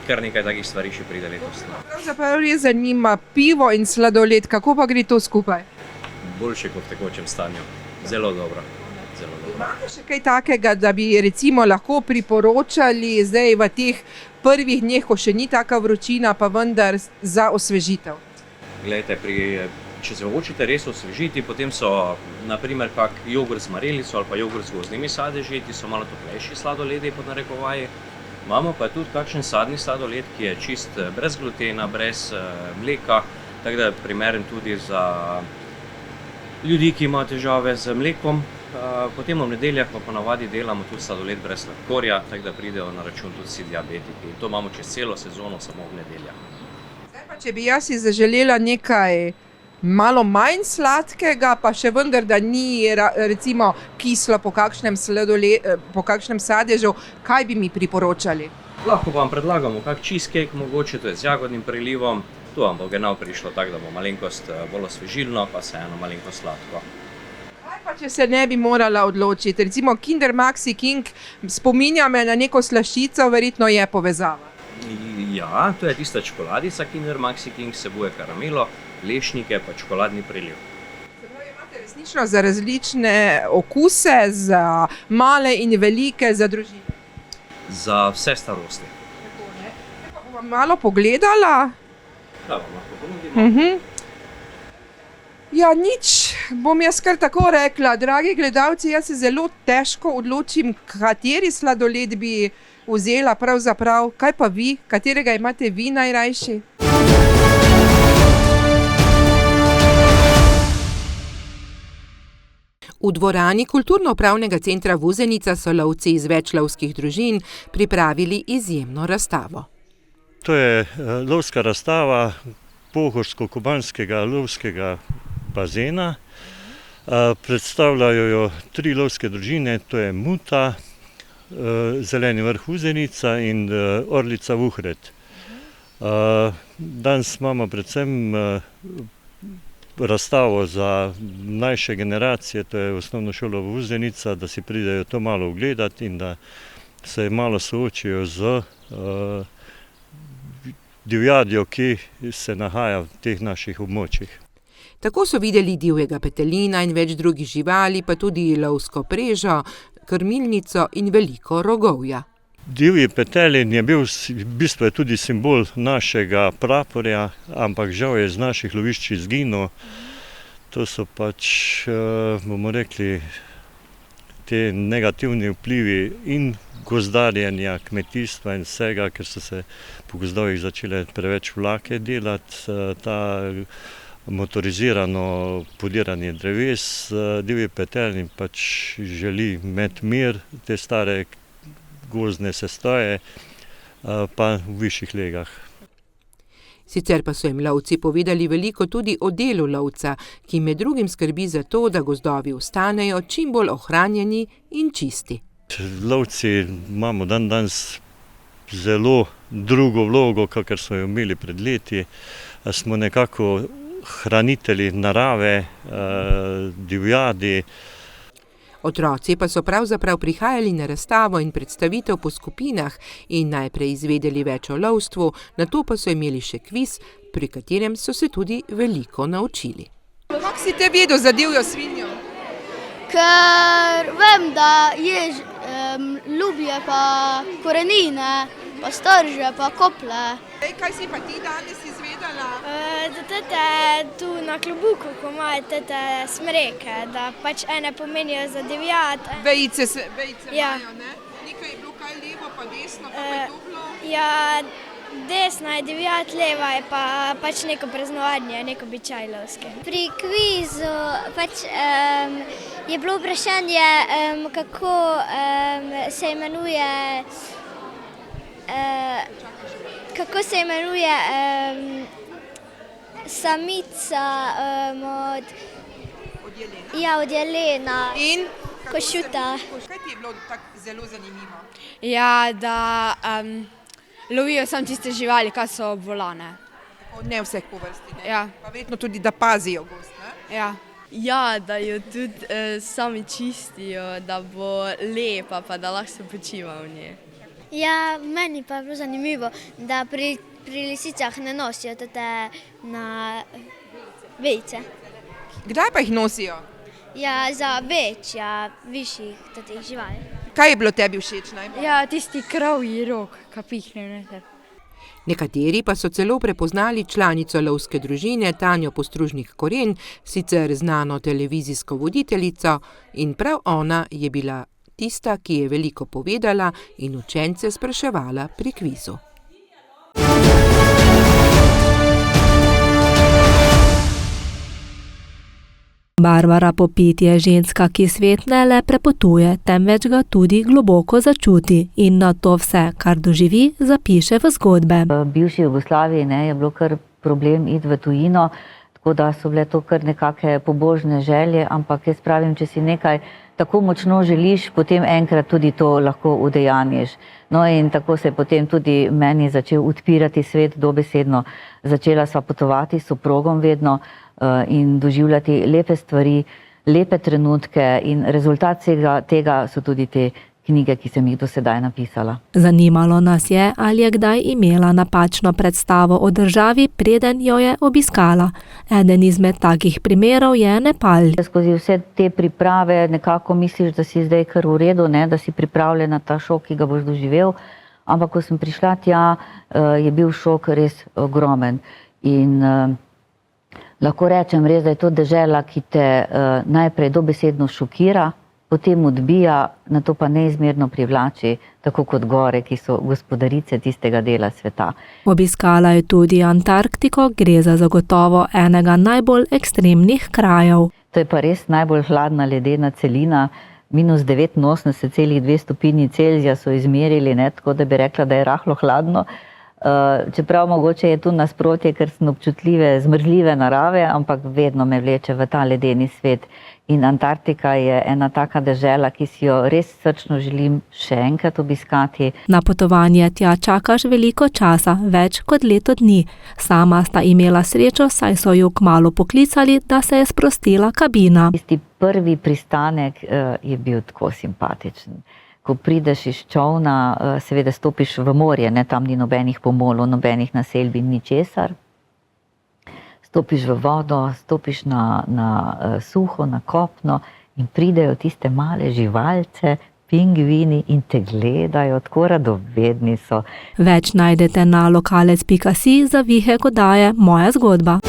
Kar nekaj takih stvari še pride letos. Pravzaprav res zanima pivo in sladoled, kako pa gre to skupaj? Boljše kot v tekočem stanju. Zelo dobro. Imate še kaj takega, da bi recimo lahko priporočali zdaj v teh prvih dneh, ko še ni taka vročina, pa vendar za osvežitev? Glejte, če se hočete res osvežiti, potem so naprimer kak jogurt z marelico ali pa jogurt z gozdnimi sadeži, ti so malo toplejši sladoledi pod narekovaji. Imamo pa tudi kakšen sadni sladoled, ki je čist brez glutena, brez mleka, tako da je primeren tudi za ljudi, ki imajo težave z mlekom. Potem v nedeljah pa ponavadi delamo tudi sladoled brez sladkorja, tako da pridejo na račun tudi vsi diabetiki. To imamo čez celo sezono samo v nedeljah. Zdaj pa, če bi jaz si zaželela nekaj malo manj sladkega, pa še vendar, da ni recimo kislo po kakšnem sadežu, kaj bi mi priporočali? Lahko vam predlagamo kak cheesecake, mogoče to je z jagodnim prelivom. To vam bo genau prišlo tako, da bo malenkost bolj osvežilno, pa vseeno malenkost sladko. Kaj pa, če se ne bi morala odločiti? Recimo Kinder Maxi King spominja me na neko slaščico, verjetno je povezava. Ja, to je tista čokoladica Kinder Maxi King, vsebuje karamelo, lešnike pa čokoladni preliv. Se pravi, imate resnično za različne okuse, za male in velike, za družine? Za vse starosti. Tako, ne? Pa bom malo pogledala. Da, vam lahko ponudimo. Ja, nič, bom jaz kar tako rekla. Dragi gledalci, jaz se zelo težko odločim, kateri sladoled bi vzela pravzaprav. Kaj pa vi? Katerega imate vi najrajši? V dvorani Kulturno-upravnega centra Vuzenica so lovci iz več lovskih družin pripravili izjemno razstavo. To je lovska razstava pohorsko-kubanskega lovskega bazena. Predstavljajo jo 3 lovske družine, to je Muta, Zeleni vrh Vuzenica in Orlica Vuhred. Danes imamo predvsem razstavo za mlajše generacije, to je osnovna šola Vuzenica, da si pridejo to malo ogledati in da se malo soočijo z divjadjo, ki se nahaja v teh naših območjih. Tako so videli divjega petelina in več drugih živali, pa tudi lovsko prežo, krmilnico in veliko rogovja. Divji petelin je bil v bistvu tudi simbol našega praporja, ampak žal je z naših lovišč izginil. To so pač, bomo rekli, te negativni vplivi in gozdarjenja, kmetijstva in vsega, ker so se po gozdovih začele preveč vlake delati, ta motorizirano podiranje dreves. Divji petelin pač želi imeti mir, te stare gozdne sestoje, pa v višjih legah. Sicer pa so jim lovci povedali veliko tudi o delu lovca, ki med drugim skrbi za to, da gozdovi ostanejo čim bolj ohranjeni in čisti. Lovci imamo danes zelo drugo vlogo, kakor smo jo imeli pred leti. Smo nekako hranitelji narave, divjadi. Otroci pa so pravzaprav prihajali na razstavo in predstavitev po skupinah in najprej izvedeli več o lovstvu, nato pa so imeli še kviz, pri katerem so se tudi veliko naučili. Kako si te vedel za divjo svinjo? Ker vem, da je lubje, pa korenine, pa strže, pa kople. Kaj si pa ti danes izvedela? Da tete tu na klobuku, ko imajo tete smreke, da pač ene pomenijo za divjad. Vejice imajo, ne? Nekaj je bilo kaj levo, pa desno, pa je to bilo? Ja, desna je divjad, leva je pa pač neko praznovanje, neko običaj lovske. Pri kvizu pač je bilo vprašanje, kako se imenuje samica od jelena in košuta. Kaj ti je bilo tako zelo zanimivo? Ja, da lovijo samo tiste živali, ki so bolane. Ne vseh po vrsti, ne? Ja. Pa verjetno tudi, da pazijo gozd, ne? Ja. Ja, da jo tudi sami čistijo, da bo lepa, pa da lahko se počiva v njej. Ja, meni pa je bilo zanimivo, da pri lisicah ne nosijo tete na vejice. Kdaj pa jih nosijo? Ja, za večja, višjih tetih živali. Kaj je bilo tebi všeč najbolj? Ja, tisti kravji rog, ki pihne noter. Nekateri pa so celo prepoznali članico lovske družine Tanjo Postružnik-Koren, sicer znano televizijsko voditeljico, in prav ona je bila tista, ki je veliko povedala in učence spraševala pri kvizu. Barbara Popit je ženska, ki svet ne le prepotuje, temveč ga tudi globoko začuti in na to vse, kar doživi, zapiše v zgodbe. V bivši Jugoslaviji je bilo kar problem iti v tujino, tako da so bile to kar nekake pobožne želje, ampak jaz pravim, če si nekaj tako močno želiš, potem enkrat tudi to lahko udejanjiš. No in tako se je potem tudi meni začel odpirati svet dobesedno. Začela sva potovati s soprogom vedno in doživljati lepe stvari, lepe trenutke in rezultat tega so tudi te knjige, ki sem jih do sedaj napisala. Zanimalo nas je, ali je kdaj imela napačno predstavo o državi, preden jo je obiskala. Eden izmed takih primerov je Nepal. Skozi vse te priprave nekako misliš, da si zdaj kar v redu, da si pripravljen na ta šok, ki ga boš doživel, ampak ko sem prišla tja, je bil šok res ogromen. In lahko rečem res, da je to dežela, ki te najprej dobesedno šokira, potem odbija, nato pa neizmerno privlači, tako kot gore, ki so gospodarice tistega dela sveta. Obiskala je tudi Antarktiko, gre za zagotovo enega najbolj ekstremnih krajev. To je pa res najbolj hladna ledena celina, -89,2 stopinji Celzija so izmerili, tako da bi rekla, da je rahlo hladno. Čeprav mogoče je tu nasprotje, ker sem občutljive, zmrzljive narave, ampak vedno me vleče v ta ledeni svet. In Antarktika je ena taka dežela, ki si jo res srčno želim še enkrat obiskati. Na potovanje tja čakaš veliko časa, več kot leto dni. Sama sta imela srečo, saj so jo kmalu poklicali, da se je sprostila kabina. Tisti prvi pristanek je bil tako simpatičen. ko prideš iz čolna, seveda stopiš v morje, ne, tam ni nobenih pomolov, nobenih naselbin, ničesar. Stopiš v vodo, stopiš na suho, na kopno in pridejo tiste male živalce, pingvini in te gledajo, tako radovedni so. Več najdete na lokalec.si, za Vihek oddaje Moja zgodba.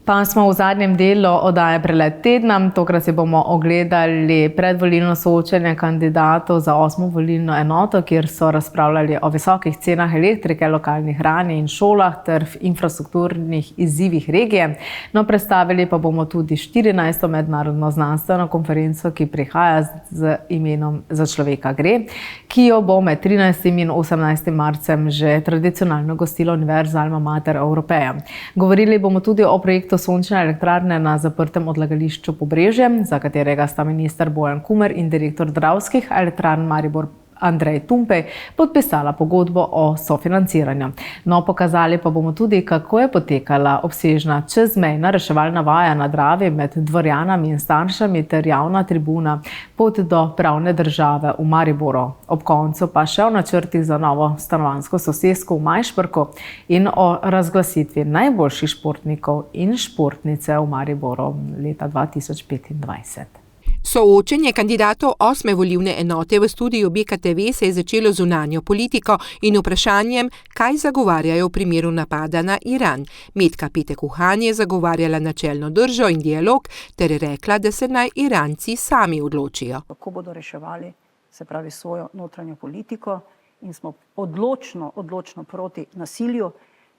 Pa smo v zadnjem delu oddaje Prelet tedna. Tokrat si bomo ogledali predvolilno soočenje kandidatov za 8. volilno enoto, kjer so razpravljali o visokih cenah elektrike, lokalni hrani in šolah ter infrastrukturnih izzivih regije. No, predstavili pa bomo tudi 14. mednarodno znanstveno konferenco, ki prihaja z imenom Za človeka gre, ki jo bo med 13. in 18. marcem že tradicionalno gostila Univerza Alma Mater Europeja. Govorili bomo tudi o projektu sončne elektrarne na zaprtem odlagališču Pobrežje, za katerega sta minister Bojan Kumer in direktor Dravskih elektrarn Maribor Andrej Tumpej podpisala pogodbo o sofinanciranju. No, pokazali pa bomo tudi, kako je potekala obsežna čezmejna reševalna vaja na Dravi med Dvorjanami in Staršami ter javna tribuna Pot do pravne države v Mariboru. Ob koncu pa še o načrtih za novo stanovanjsko sosesko v Majšperku in o razglasitvi najboljših športnikov in športnice v Mariboru leta 2025. Soočenje kandidatov 8. volilne enote v studiu BKTV se je začelo z zunanjo politiko in vprašanjem, kaj zagovarjajo v primeru napada na Iran. Metka Petek Uhan je zagovarjala načelno držo in dialog ter rekla, da se naj Iranci sami odločijo. Kako bodo reševali, se pravi, svojo notranjo politiko in smo odločno proti nasilju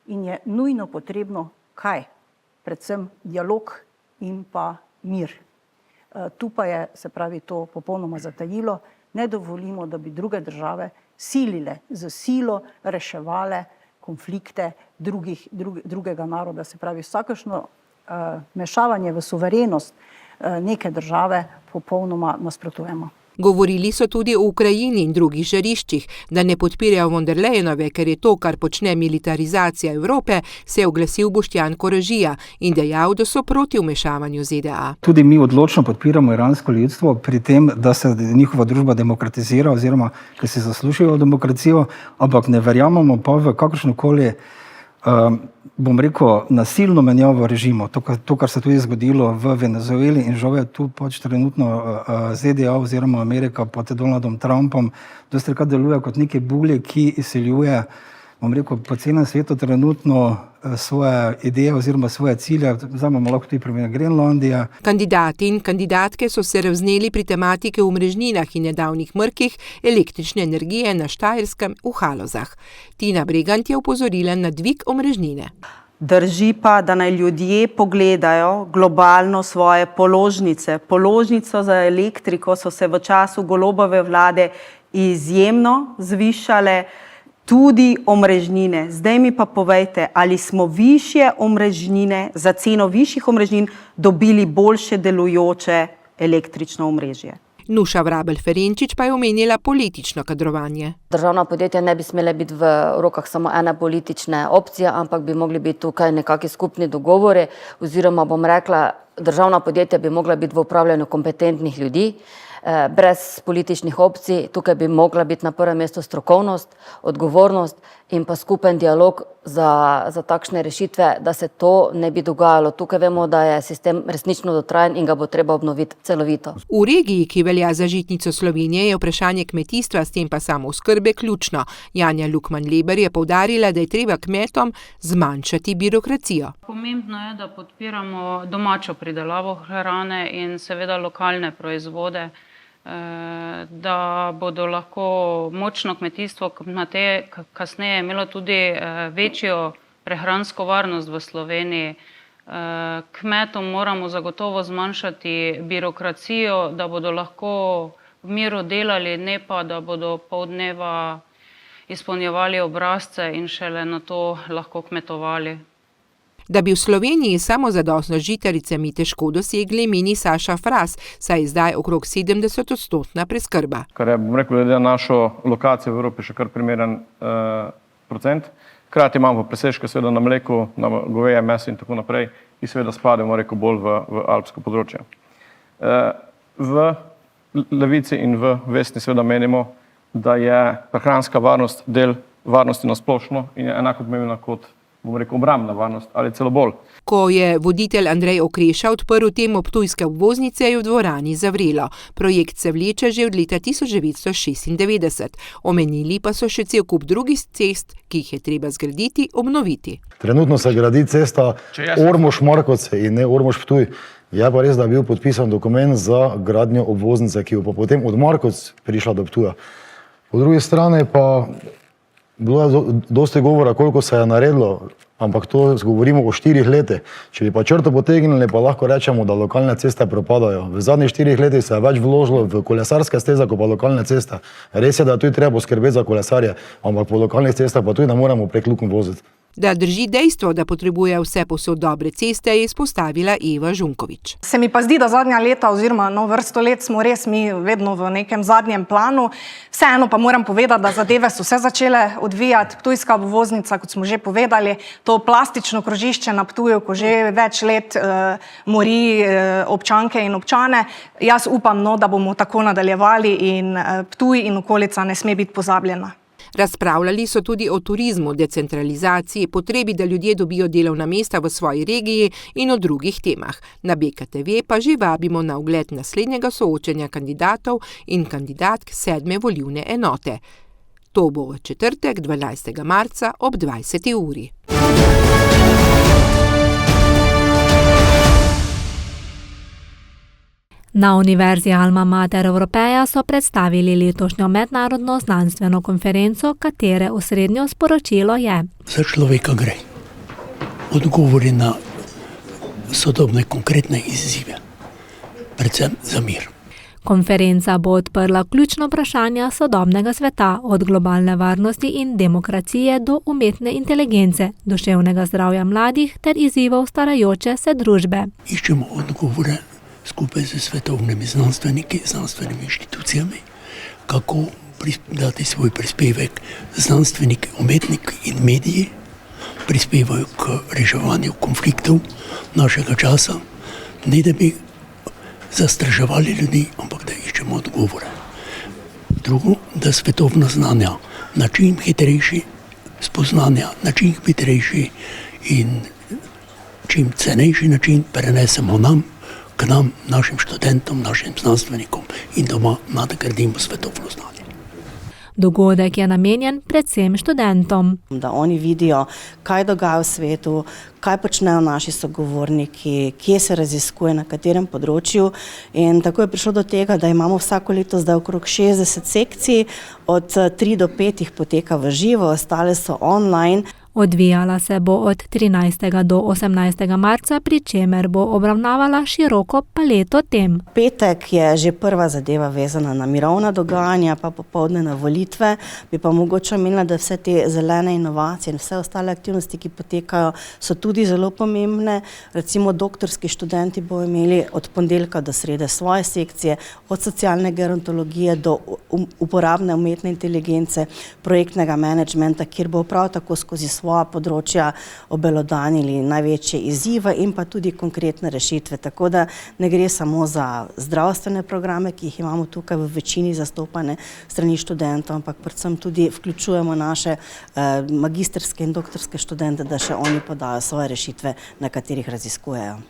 in je nujno potrebno kaj? Predvsem dialog in pa mir. Tu pa je, se pravi, to popolnoma zatajilo. Ne dovolimo, da bi druge države silile z silo, reševale konflikte drugega naroda. Se pravi, vsakršno mešavanje v suverenost neke države popolnoma nasprotujemo. Govorili so tudi o Ukrajini in drugih žariščih, da ne podpirajo von der Leyenove, ker je to, kar počne militarizacija Evrope, se je oglasil Boštjan Koražija in dejal, da so proti vmešavanju ZDA. Tudi mi odločno podpiramo iransko ljudstvo pri tem, da se njihova družba demokratizira oziroma, ker si zaslužijo demokracijo, ampak ne verjamemo pa v kakršnokoli bom rekel, nasilno menjavo režimov. To, kar se tudi zgodilo v Venezueli in žal je tu pač trenutno ZDA oziroma Amerika pod Donaldom Trumpom, dostikrat deluje kot neki bugli, ki izsiljuje, bom rekel, po celem svetu trenutno svoje ideje oziroma svoje cilje. Vzamemo lahko tudi primer Grenlandije. Kandidati in kandidatke so se razvneli pri tematike v omrežninah in nedavnih mrkih električne energije na Štajerskem v Halozah. Tina Bregant je opozorila na dvig omrežnine. Drži pa, da naj ljudje pogledajo globalno svoje položnice. Položnico za elektriko so se v času Golobove vlade izjemno zvišale, tudi omrežnine. Zdaj mi pa povejte, ali smo višje omrežnine, za ceno višjih omrežnin dobili boljše delujoče električno omrežje. Nuša Vrabel Ferenčič pa je omenila politično kadrovanje. Državna podjetja ne bi smele biti v rokah samo ene politične opcije, ampak bi mogli biti tukaj nekakšni skupni dogovori, oziroma bom rekla, državna podjetja bi mogla biti v upravljanju kompetentnih ljudi, brez političnih opcij. Tukaj bi mogla biti na prvem mestu strokovnost, odgovornost in pa skupen dialog za takšne rešitve, da se to ne bi dogajalo. Tukaj vemo, da je sistem resnično dotrajen in ga bo treba obnoviti celovito. V regiji, ki velja za žitnico Slovenije, je vprašanje kmetijstva, s tem pa samooskrbe ključno. Janja Lukman-Leber je poudarila, da je treba kmetom zmanjšati birokracijo. Pomembno je, da podpiramo domačo pridelavo hrane in seveda lokalne proizvode, da bodo lahko močno kmetijstvo kasneje imelo tudi večjo prehransko varnost v Sloveniji. Kmetom moramo zagotovo zmanjšati birokracijo, da bodo lahko v miru delali, ne pa da bodo pol dneva izpolnjevali obrazce in šele na to lahko kmetovali. Da bi v Sloveniji samozadostno žitaricami težko dosegli, meni Saša Fras, saj je zdaj okrog 70% preskrba. Kar je, bom rekel, glede na našo lokacijo v Evropi še kar primeren procent. Hkrati imamo presežke seveda na mleku, na goveje meso in tako naprej in seveda spadamo bolj v alpsko področje. V Levici in v Vesni seveda menimo, da je prehranska varnost del varnosti na splošno in je enako pomembna kot, obrambna varnost ali celo bolj. Ko je voditelj Andrej Okreša odprl temo ptujske obvoznice, je v dvorani zavrelo. Projekt se vleče že od leta 1996. Omenili pa so še cel kup drugih cest, ki jih je treba zgraditi, obnoviti. Trenutno se gradi cesta Ormož-Markovce in ne Ormož-Ptuj. Je pa res, da je bil podpisan dokument za gradnjo obvoznice, ki bo pa potem od Markovc prišla do Ptuja. Po drugi strani pa bilo je dosti govora, koliko se je naredilo, ampak to govorimo o 4 letih. Če bi pa črto potegnili, pa lahko rečemo, da lokalne ceste propadajo. V zadnjih 4 letih se je več vložilo v kolesarske steze, kot pa lokalne ceste. Res je, da tudi treba poskrbeti za kolesarje, ampak po lokalnih cestah pa tudi ne moremo prek lukenj voziti. Da drži dejstvo, da potrebuje vse povsod dobre ceste, je izpostavila Eva Žunkovič. Se mi pa zdi, da zadnja leta oziroma vrsto let smo res mi vedno v nekem zadnjem planu. Vseeno pa moram povedati, da zadeve so se začele odvijati. Ptujska obvoznica, kot smo že povedali, to plastično krožišče na Ptuju, ko že več let mori občanke in občane. Jaz upam, da bomo tako nadaljevali in Ptuj in okolica ne sme biti pozabljena. Razpravljali so tudi o turizmu, decentralizaciji, potrebi, da ljudje dobijo delovna mesta v svoji regiji in o drugih temah. Na BKTV pa že vabimo na ogled naslednjega soočenja kandidatov in kandidatk 7. volilne enote. To bo v četrtek, 12. marca ob 20. uri. Na Univerzi Alma Mater Europeja so predstavili letošnjo mednarodno znanstveno konferenco, katere osrednjo sporočilo je: Za človeka gre. Odgovori na sodobne konkretne izzive, predvsem za mir. Konferenca bo odprla ključna vprašanja sodobnega sveta, od globalne varnosti in demokracije do umetne inteligence, duševnega zdravja mladih ter izzivov starajoče se družbe. Iščemo odgovore skupaj z svetovnimi znanstveniki, znanstvenimi inštitucijami, kako dati svoj prispevek. Znanstveniki, umetniki in mediji prispevajo k reševanju konfliktov našega časa, ne da bi zastraševali ljudi, ampak da iščemo odgovore. Drugo, da svetovna znanja na čim hitrejši, spoznanja na čim hitrejši in čim cenejši način prenesemo k nam, našim študentom, našim znanstvenikom in doma nadgradimo svetovno znanje. Dogodek je namenjen predvsem študentom. Da oni vidijo, kaj dogaja v svetu, kaj počnejo naši sogovorniki, kje se raziskuje, na katerem področju. In tako je prišlo do tega, da imamo vsako leto zdaj okrog 60 sekcij, od 3 do 5 jih poteka v živo, ostale so online. Odvijala se bo od 13. do 18. marca, pri čemer bo obravnavala široko paleto tem. Petek je že prva zadeva vezana na mirovna dogajanja, pa popoldne na volitve. Bi pa mogoče omenila, da vse te zelene inovacije in vse ostale aktivnosti, ki potekajo, so tudi zelo pomembne. Recimo doktorski študenti bodo imeli od ponedeljka do srede svoje sekcije, od socialne gerontologije do uporabne umetne inteligence, projektnega menedžmenta, kjer bo prav tako skozi svoja področja obelodanili največje izzive in pa tudi konkretne rešitve. Tako da ne gre samo za zdravstvene programe, ki jih imamo tukaj v večini zastopane strani študentov, ampak predvsem tudi vključujemo naše magistrske in doktorske študente, da še oni podajo svoje rešitve, na katerih raziskujejo.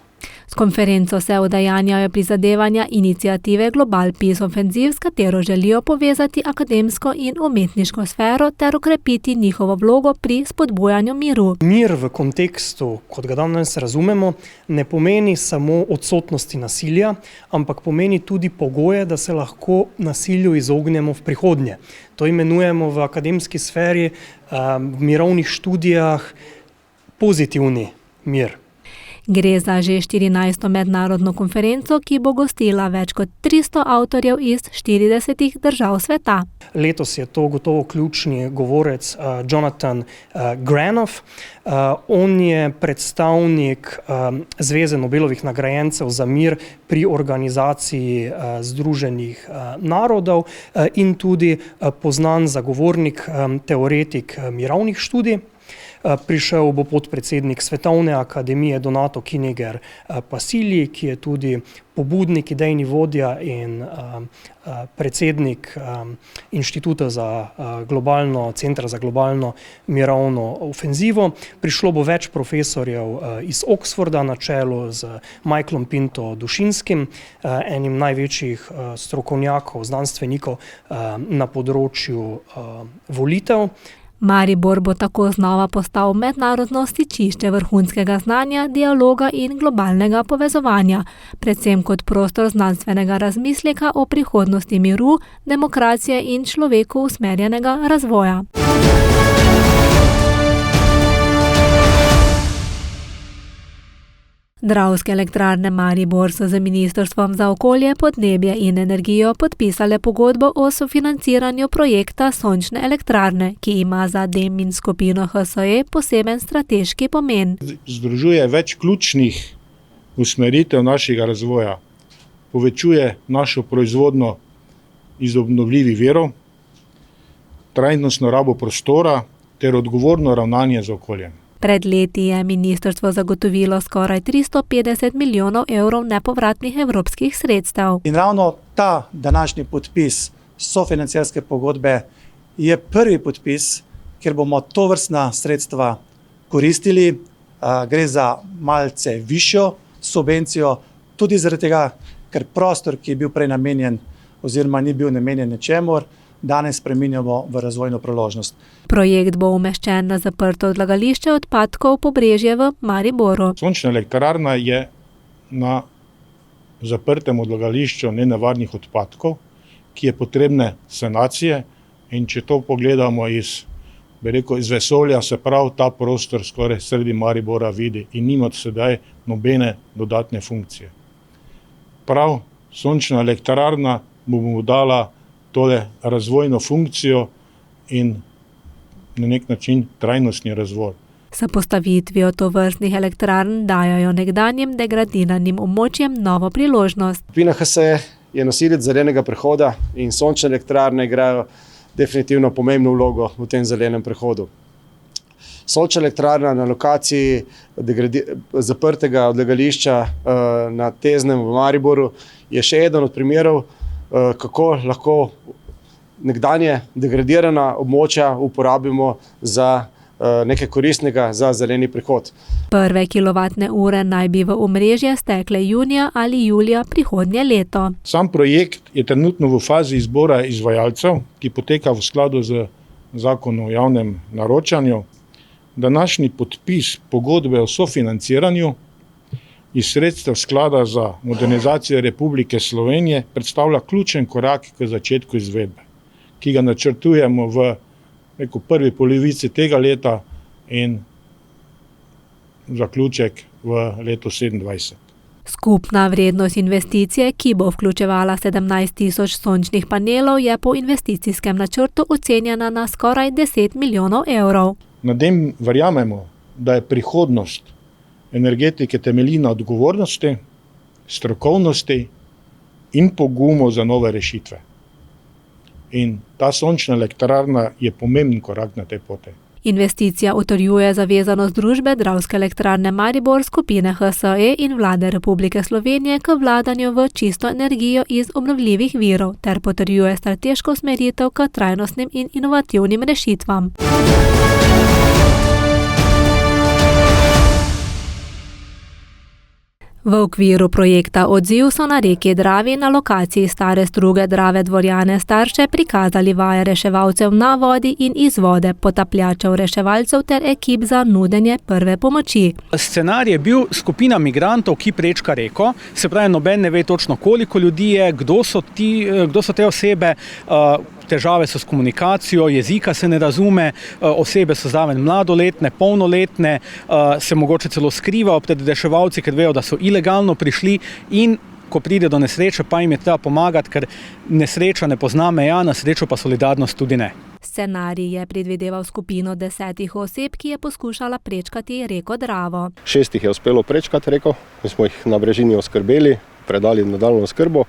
S konferenco se udejanjajo prizadevanja iniciative Global Peace Offensive, s katero želijo povezati akademsko in umetniško sfero ter okrepiti njihovo vlogo pri spodbujanju miru. Mir v kontekstu, kot ga danes razumemo, ne pomeni samo odsotnosti nasilja, ampak pomeni tudi pogoje, da se lahko nasilju izognemo v prihodnje. To imenujemo v akademski sferi, v mirovnih študijah pozitivni mir. Gre za že 14. mednarodno konferenco, ki bo gostila več kot 300 avtorjev iz 40 držav sveta. Letos je to gotovo ključni govorec Jonathan Granoff. On je predstavnik Zveze Nobelovih nagrajencev za mir pri Organizaciji Združenih narodov in tudi poznan zagovornik, teoretik mirovnih študij. Prišel bo podpredsednik Svetovne akademije Donato Kiniger Pasilji, ki je tudi pobudnik, idejni vodja in predsednik Inštituta za Centra za globalno mirovno ofenzivo. Prišlo bo več profesorjev iz Oxforda na čelu z Michaelom Pinto Dušinskim, enim največjih strokovnjakov, znanstvenikov na področju volitev. Maribor bo tako znova postal mednarodno stičišče vrhunskega znanja, dialoga in globalnega povezovanja, predvsem kot prostor znanstvenega razmisleka o prihodnosti miru, demokracije in človeku usmerjenega razvoja. Dravske elektrarne Maribor so z Ministrstvom za okolje, podnebje in energijo podpisale pogodbo o sofinanciranju projekta sončne elektrarne, ki ima za DEM in skupino HSE poseben strateški pomen. Združuje več ključnih usmeritev našega razvoja, povečuje našo proizvodnjo iz obnovljivih virov, trajnostno rabo prostora ter odgovorno ravnanje z okoljem. Pred leti je ministrstvo zagotovilo skoraj 350 milijonov evrov nepovratnih evropskih sredstev. In ravno ta današnji podpis sofinancirske pogodbe je prvi podpis, kjer bomo tovrstna sredstva koristili. Gre za malce višjo subvencijo, tudi zaradi tega, ker prostor, ki je bil prej namenjen oziroma ni bil namenjen ničemur, danes spreminjamo v razvojno priložnost. Projekt bo umeščen na zaprto odlagališče odpadkov Pobrežje v Mariboru. Sončna elektrarna je na zaprtem odlagališču nenevarnih odpadkov, ki je potrebne sanacije, in če to pogledamo iz vesolja, se prav ta prostor skoraj sredi Maribora vidi in nima sedaj nobene dodatne funkcije. Prav sončna elektrarna bomo dala tole razvojno funkcijo in na nek način trajnostni razvoj. S postavitvijo tovrstnih elektrarn dajajo nekdanjim degradiranim območjem novo priložnost. Skupina HSE je nosilec zelenega prehoda in sončne elektrarne igrajo definitivno pomembno vlogo v tem zelenem prehodu. Sončna elektrarna na lokaciji zaprtega odlagališča na Teznem v Mariboru je še eden od primerov, kako lahko nekdanje degradirana območja uporabimo za nekaj koristnega za zeleni prehod. Prve kilovatne ure naj bi v omrežje stekle junija ali julija prihodnje leto. Sam projekt je trenutno v fazi izbora izvajalcev, ki poteka v skladu z zakonom o javnem naročanju. Današnji podpis pogodbe o sofinanciranju iz sredstev Sklada za modernizacijo Republike Slovenije predstavlja ključen korak k začetku izvedbe, ki ga načrtujemo v prvi polovici tega leta in zaključek v letu 2027. Skupna vrednost investicije, ki bo vključevala 17.000 sončnih panelov, je po investicijskem načrtu ocenjena na skoraj 10 milijonov evrov. Na tem verjamemo, da je prihodnost energetike temelji na odgovornosti, strokovnosti in pogumu za nove rešitve. In ta sončna elektrarna je pomemben korak na tej poti. Investicija utrjuje zavezanost družbe Dravske elektrarne Maribor, skupine HSE in vlade Republike Slovenije k vladanju v čisto energijo iz obnovljivih virov ter potrjuje strateško usmeritev k trajnostnim in inovativnim rešitvam. V okviru projekta Odziv so na reki Dravi na lokaciji stare struge Drave Dvorjane Starše prikazali vaje reševalcev na vodi in iz vode, potapljačev, reševalcev ter ekip za nudenje prve pomoči. Scenarij je bil skupina migrantov, ki prečka reko, se pravi, noben ne ve točno, koliko ljudi je, kdo so te osebe. Težave so s komunikacijo, jezika se ne razume, osebe so zraven mladoletne, polnoletne, se mogoče celo skrivajo pred reševalci, ker vejo, da so ilegalno prišli, in ko pride do nesreče, pa jim je treba pomagati, ker nesreča ne pozna meja, na srečo pa solidarnost tudi ne. Scenarij je predvideval skupino 10 oseb, ki je poskušala prečkati reko Dravo. 6 je uspelo prečkati reko, mi smo jih na brežini oskrbeli, predali nadaljnjo oskrbo.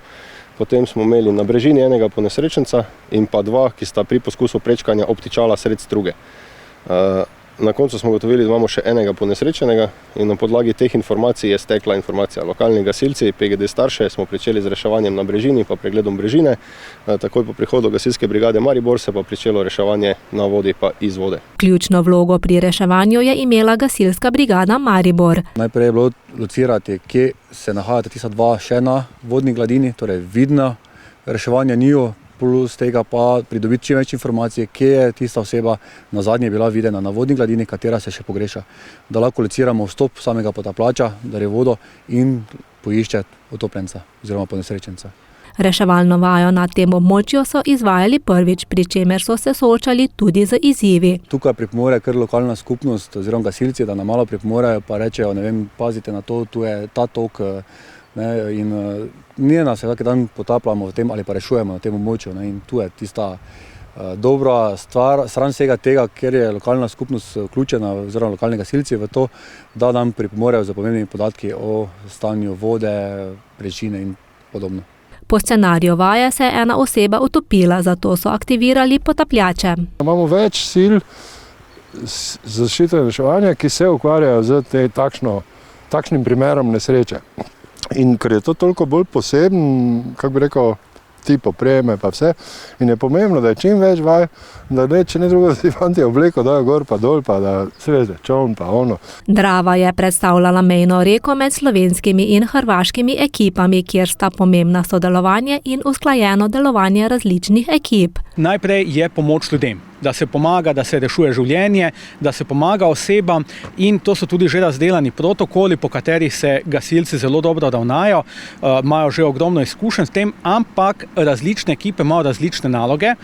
Potem smo imeli na brežini enega ponesrečenca in pa 2, ki sta pri poskusu prečkanja obtičala sred struge. Na koncu smo ugotovili, da imamo še enega ponesrečenega in na podlagi teh informacij je stekla informacija. Lokalni gasilci, PGD starše, smo pričeli z reševanjem na brežini pa pregledom brežine. Takoj po prihodu gasilske brigade Maribor se pa pričelo reševanje na vodi pa iz vode. Ključno vlogo pri reševanju je imela gasilska brigada Maribor. Najprej je bilo locirati, kje se nahajata tista dva še na vodni gladini, torej vidno reševanje njiju, plus tega pa pridobiti čim več informacije, kje je tista oseba na zadnje bila videna na vodni gladini, katera se še pogreša. Da lahko lociramo vstop samega potapljača, da je vodo in poišče utopljenca oziroma ponesrečenca. Reševalno vajo na tem območju so izvajali prvič, pri čemer so se soočali tudi z izzivi. Tukaj pripomore kar lokalna skupnost oziroma gasilci, da nam malo pripomorejo, pa rečejo, ne vem, pazite na to, tu je ta tok, in ne nas vsak dan potapljamo v tem ali pa rešujemo na tem območju. In tu je tista dobra stvar, stran vsega tega, ker je lokalna skupnost vključena oziroma lokalni gasilci v to, da nam pripomorejo z pomembnimi podatki o stanju vode, brežine in podobno. Po scenariju vaje se je ena oseba utopila, zato so aktivirali potapljače. Imamo več sil zaščite in reševanja, ki se ukvarjajo z takšnim primerom nesreče. In ker je to toliko bolj poseben, kako bi rekel, tip opreme pa vse, in je pomembno, da je čim več vaj, da če ne drugo, da si fanti obleko dajo gor pa dol, pa da sveze čovn pa ono. Drava je predstavljala mejno reko med slovenskimi in hrvaškimi ekipami, kjer sta pomembna sodelovanje in usklajeno delovanje različnih ekip. Najprej je pomoč ljudem, da se pomaga, da se rešuje življenje, da se pomaga osebam in to so tudi že razdelani protokoli, po katerih se gasilci zelo dobro ravnajo, imajo že ogromno izkušenj s tem, ampak različne ekipe imajo različne naloge.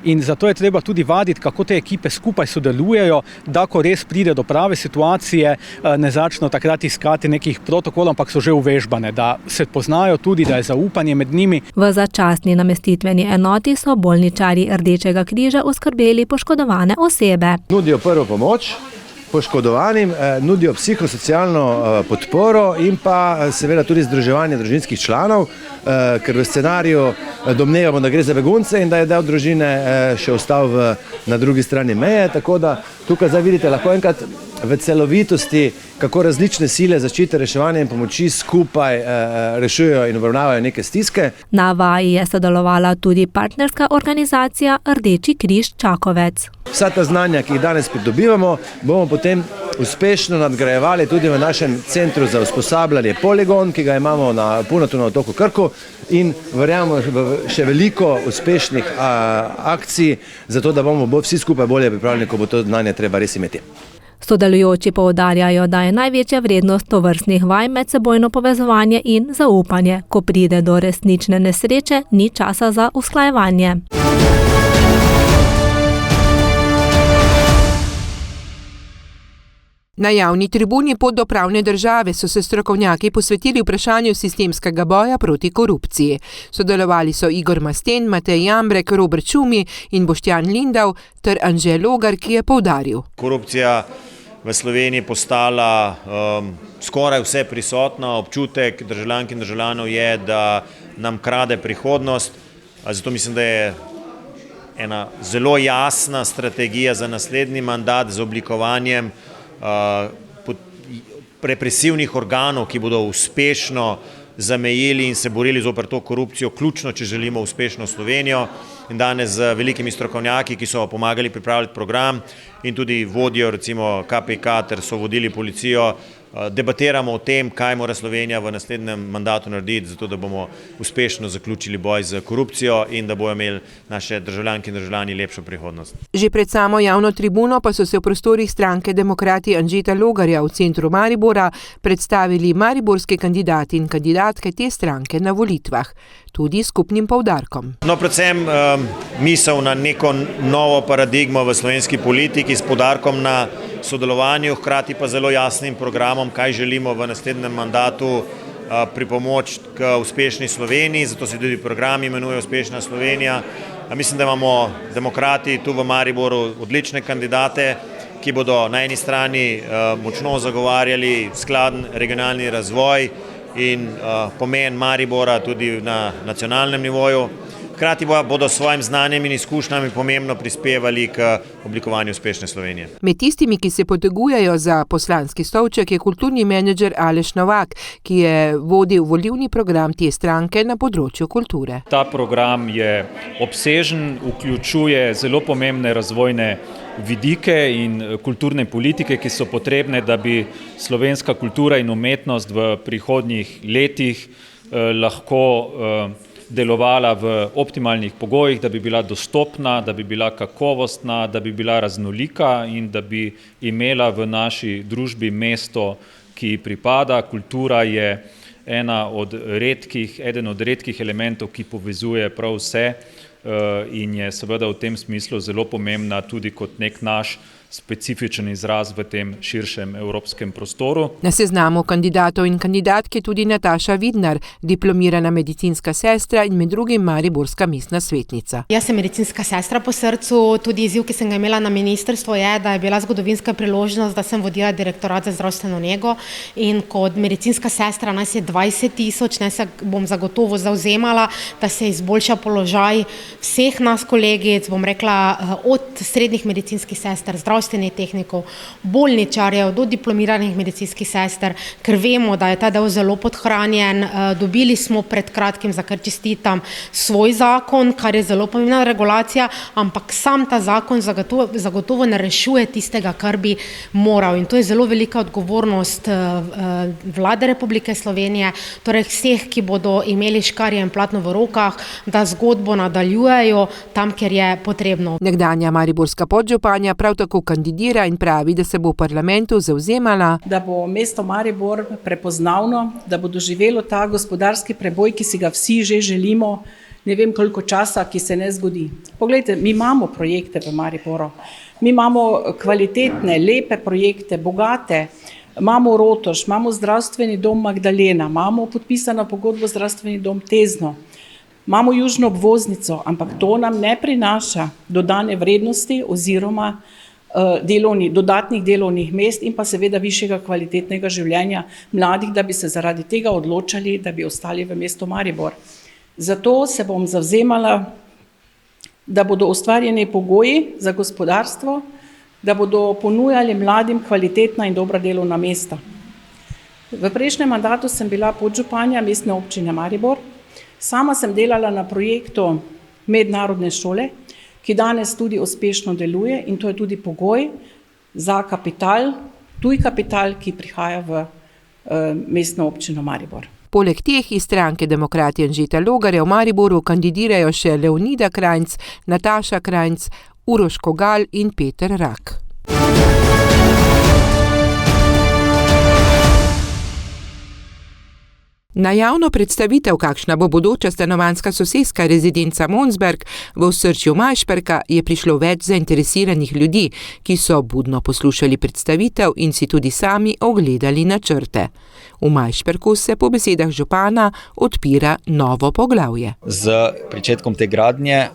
In zato je treba tudi vaditi, kako te ekipe skupaj sodelujejo, da ko res pride do prave situacije, ne začno takrat iskati nekih protokolov, ampak so že uvežbane, da se poznajo tudi, da je zaupanje med njimi. V začasni namestitveni enoti so bolničarji Rdečega križa oskrbeli poškodovane osebe. Nudijo prvo pomoč poškodovanim, nudijo psihosocialno podporo in pa seveda tudi združevanje družinskih članov, ker v scenariju domnevamo, da gre za begunce in da je del družine še ostal na drugi strani meje, tako da tukaj zdaj vidite lahko enkrat v celovitosti, kako različne sile zaščite, reševanja in pomoči skupaj rešujejo in obravnavajo neke stiske. Na vaji je sodelovala tudi partnerska organizacija Rdeči križ Čakovec. Vsa ta znanja, ki jih danes pridobivamo, bomo potem uspešno nadgrajevali tudi v našem centru za usposabljanje Poligon, ki ga imamo na Punatu na otoku Krku in verjamemo v še veliko uspešnih akcij, zato da bomo vsi skupaj bolje pripravljeni, ko bo to znanje treba res imeti. Sodelujoči poudarjajo, da je največja vrednost tovrstnih vaj medsebojno povezovanje in zaupanje. Ko pride do resnične nesreče, ni časa za usklajevanje. Na javni tribuni Pot do pravne države so se strokovnjaki posvetili vprašanju sistemskega boja proti korupciji. Sodelovali so Igor Masten, Matej Jambrek, Robert Šumi in Boštjan Lindav ter Anže Logar, ki je poudaril. Korupcija v Sloveniji postala skoraj vse prisotna. Občutek državljank in državljanov je, da nam krade prihodnost. Zato mislim, da je ena zelo jasna strategija za naslednji mandat z oblikovanjem represivnih organov, ki bodo uspešno zamejili in se borili zoper to korupcijo, ključno, če želimo uspešno Slovenijo. In danes z velikimi strokovnjaki, ki so pomagali pripraviti program in tudi vodijo recimo KPK ter so vodili policijo, debatiramo o tem, kaj mora Slovenija v naslednjem mandatu narediti, zato da bomo uspešno zaključili boj z korupcijo in da bojo imeli naše državljanke in državljani lepšo prihodnost. Že pred samo javno tribuno pa so se v prostorih stranke Demokrati Anžeta Logarja v centru Maribora predstavili mariborski kandidati in kandidatke te stranke na volitvah, tudi skupnim poudarkom. No, predvsem misel na neko novo paradigmo v slovenski politiki s poudarkom na sodelovanju, hkrati pa zelo jasnim programom, kaj želimo v naslednjem mandatu pripomoč k uspešni Sloveniji, zato se tudi program imenuje Uspešna Slovenija. Mislim, da imamo demokrati tu v Mariboru odlične kandidate, ki bodo na eni strani močno zagovarjali skladen regionalni razvoj in pomen Maribora tudi na nacionalnem nivoju. hkrati bodo s svojim znanjem in izkušnjami pomembno prispevali k oblikovanju uspešne Slovenije. Med tistimi, ki se potegujejo za poslanski stolček, je kulturni menedžer Aleš Novak, ki je vodil volilni program te stranke na področju kulture. Ta program je obsežen, vključuje zelo pomembne razvojne vidike in kulturne politike, ki so potrebne, da bi slovenska kultura in umetnost v prihodnjih letih lahko delovala v optimalnih pogojih, da bi bila dostopna, da bi bila kakovostna, da bi bila raznolika in da bi imela v naši družbi mesto, ki pripada. Kultura je eden od redkih elementov, ki povezuje prav vse in je seveda v tem smislu zelo pomembna tudi kot nek naš specifičen izraz v tem širšem evropskem prostoru. Na seznamu kandidatov in kandidatk je tudi Nataša Vidnar, diplomirana medicinska sestra in med drugim mariborska mestna svetnica. Jaz sem medicinska sestra po srcu, tudi izziv, ki sem ga imela na ministrstvu, je, da je bila zgodovinska priložnost, da sem vodila direktorat za zdravstveno nego in kot medicinska sestra nas je 20,000, ne se bom zagotovo zavzemala, da se izboljša položaj vseh nas kolegic, bom rekla od srednjih medicinskih sester, zdravstvenih tehnikov, bolničarjev do diplomiranih medicinskih sester, ker vemo, da je ta del zelo podhranjen. Dobili smo pred kratkim, za kar čestitam, svoj zakon, kar je zelo pomembna regulacija, ampak sam ta zakon zagotovo ne rešuje tistega, kar bi moral. In to je zelo velika odgovornost Vlade Republike Slovenije, torej vseh, ki bodo imeli škarje in platno v rokah, da zgodbo nadaljujejo tam, kjer je potrebno. Nekdanja mariborska podžupanja prav tako kandidira in pravi, da se bo v parlamentu zavzemala, da bo mesto Maribor prepoznavno, da bo doživelo ta gospodarski preboj, ki si ga vsi že želimo, ne vem koliko časa, ki se ne zgodi. Poglejte, mi imamo projekte v Mariboru, mi imamo kvalitetne, lepe projekte, bogate, imamo Rotoš, imamo zdravstveni dom Magdalena, imamo podpisano pogodbo zdravstveni dom Tezno, imamo južno obvoznico, ampak to nam ne prinaša dodane vrednosti oziroma dodatnih delovnih mest in pa seveda višjega kvalitetnega življenja mladih, da bi se zaradi tega odločali, da bi ostali v mestu Maribor. Zato se bom zavzemala, da bodo ustvarjeni pogoji za gospodarstvo, da bodo ponujali mladim kvalitetna in dobra delovna mesta. V prejšnjem mandatu sem bila podžupanja mestne občine Maribor. Sama sem delala na projektu mednarodne šole, ki danes tudi uspešno deluje in to je tudi pogoj za kapital, tuj kapital, ki prihaja v mestno občino Maribor. Poleg teh iz stranke Demokrati Anžeta Logarja v Mariboru kandidirajo še Leonida Krajnc, Nataša Krajnc, Uroš Kogal in Peter Rak. Na javno predstavitev, kakšna bo bodoča stanovanjska soseska rezidenca Monsberg v osrčju Majšperka, je prišlo več zainteresiranih ljudi, ki so budno poslušali predstavitev in si tudi sami ogledali načrte. V Majšperku se po besedah župana odpira novo poglavje. Z pričetkom te gradnje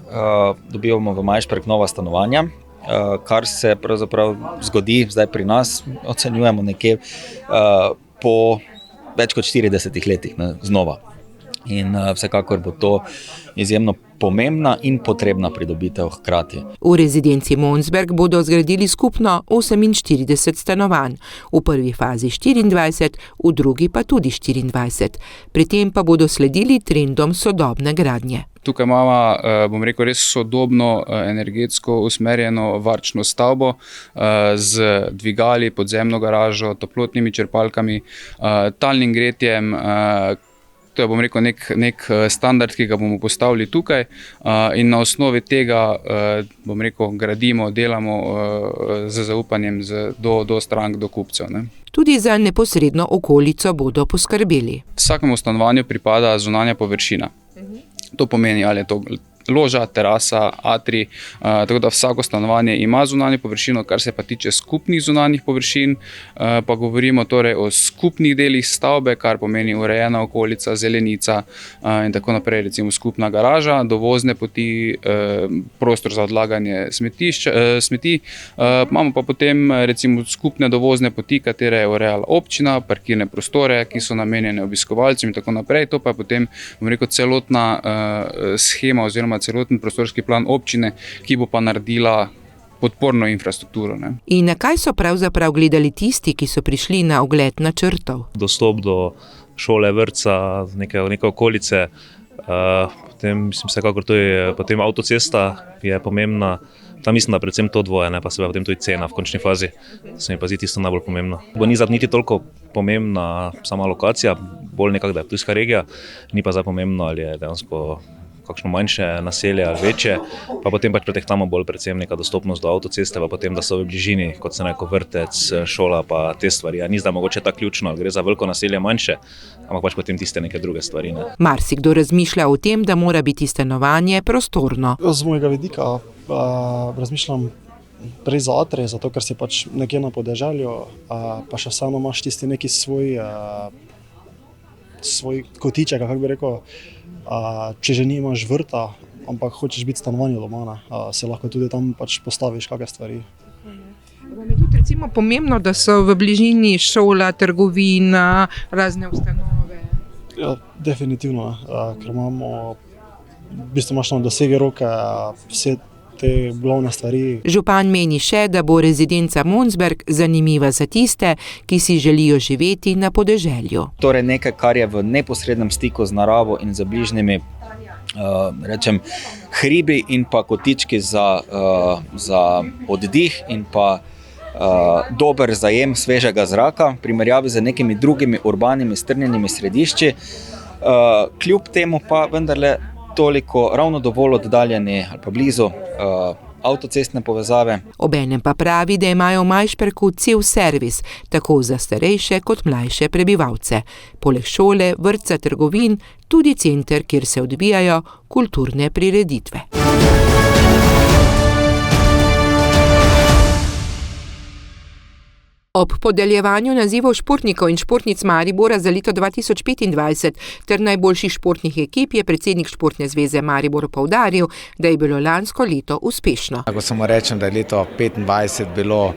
dobivamo v Majšperk nova stanovanja, kar se pravzaprav zgodi zdaj pri nas, ocenjujemo nekje po več kot 40 letih znova. In vsekakor bo to izjemno pomembna in potrebna pridobitev hkrati. V rezidenci Monsberg bodo zgradili skupno 48 stanovanj, v prvi fazi 24, v drugi pa tudi 24. Pri tem pa bodo sledili trendom sodobne gradnje. Tukaj imamo, bom rekel, res sodobno, energetsko usmerjeno varčno stavbo z dvigali, podzemno garažo, toplotnimi črpalkami, talnim gretjem. To je, bom rekel, nek standard, ki ga bomo postavili tukaj in na osnovi tega, bom rekel, gradimo, delamo z zaupanjem do strank, do kupcev. Tudi za neposredno okolico bodo poskrbeli. Vsakemu stanovanju pripada zunanja površina. To pomeni, ali je to loža, terasa, atrij, tako da vsako stanovanje ima zunanjo površino. Kar se pa tiče skupnih zunanjih površin, pa govorimo torej o skupnih delih stavbe, kar pomeni urejena okolica, zelenica in tako naprej, recimo skupna garaža, dovozne poti, prostor za odlaganje smeti. Imamo pa potem recimo skupne dovozne poti, katere je urejala občina, parkirne prostore, ki so namenjene obiskovalcem in tako naprej. To pa je potem, bom rekel, celotna shema oziroma oziroma celoten prostorski plan občine, ki bo pa naredila podporno infrastrukturo. Ne. In na kaj so pravzaprav gledali tisti, ki so prišli na ogled načrtov? Dostop do šole, vrtca, neke okolice, potem mislim, vsekakor tudi potem avtocesta je pomembna. Tam mislim, da predvsem to dvoje, ne, pa seveda potem tudi cena v končni fazi. Se mi pa zdi tisto najbolj pomembno. Bo ni niti toliko pomembna sama lokacija, bolj nekako, da je ptujska regija, ni pa zdaj pomembno, ali je dejansko kakšno manjše naselje ali večje, pa potem pač pretehtamo bolj predvsem neka dostopnost do avtoceste, pa potem, da so v bližini, kot se neko vrtec, šola, pa te stvari. Ja, ni zdaj mogoče tako ključno, ali gre za veliko naselje manjše, ampak pač potem tiste neke druge stvari. Ne. Marsikdo razmišlja o tem, da mora biti stanovanje prostorno. Z mojega vidika razmišljam prej za atrij, zato ker si pač nekje na podeželju, pa še vseeno imaš tisti neki svoj kotiček, kako bi rekel, če že nimaš vrta, ampak hočeš biti stanovanje doma, se lahko tudi tam pač postaviš kakšne stvari. Vam je tudi recimo pomembno, da so v bližini šola, trgovina, razne ustanove? Ja, definitivno, ker imamo, v bistvu imaš na dosege roke vse te glavne stvari. Župan meni še, da bo rezidenca Monsberg zanimiva za tiste, ki si želijo živeti na podeželju. Torej nekaj, kar je v neposrednem stiku z naravo in z bližnjimi hribi in pa kotički za oddih in pa dober zajem svežega zraka, v primerjavi z nekimi drugimi urbanimi strnjenimi središči. Kljub temu pa vendarle toliko ravno dovolj oddaljeni ali pa blizu avtocestne povezave. Obenem pa pravi, da imajo v Majšperku cel servis, tako za starejše kot mlajše prebivalce. Poleg šole, vrtca, trgovin, tudi center, kjer se odvijajo kulturne prireditve. Ob podeljevanju nazivov športnikov in športnic Maribora za leto 2025 ter najboljših športnih ekip je predsednik Športne zveze Maribor poudaril, da je bilo lansko leto uspešno. Lahko samo rečem, da je leto 2025 bilo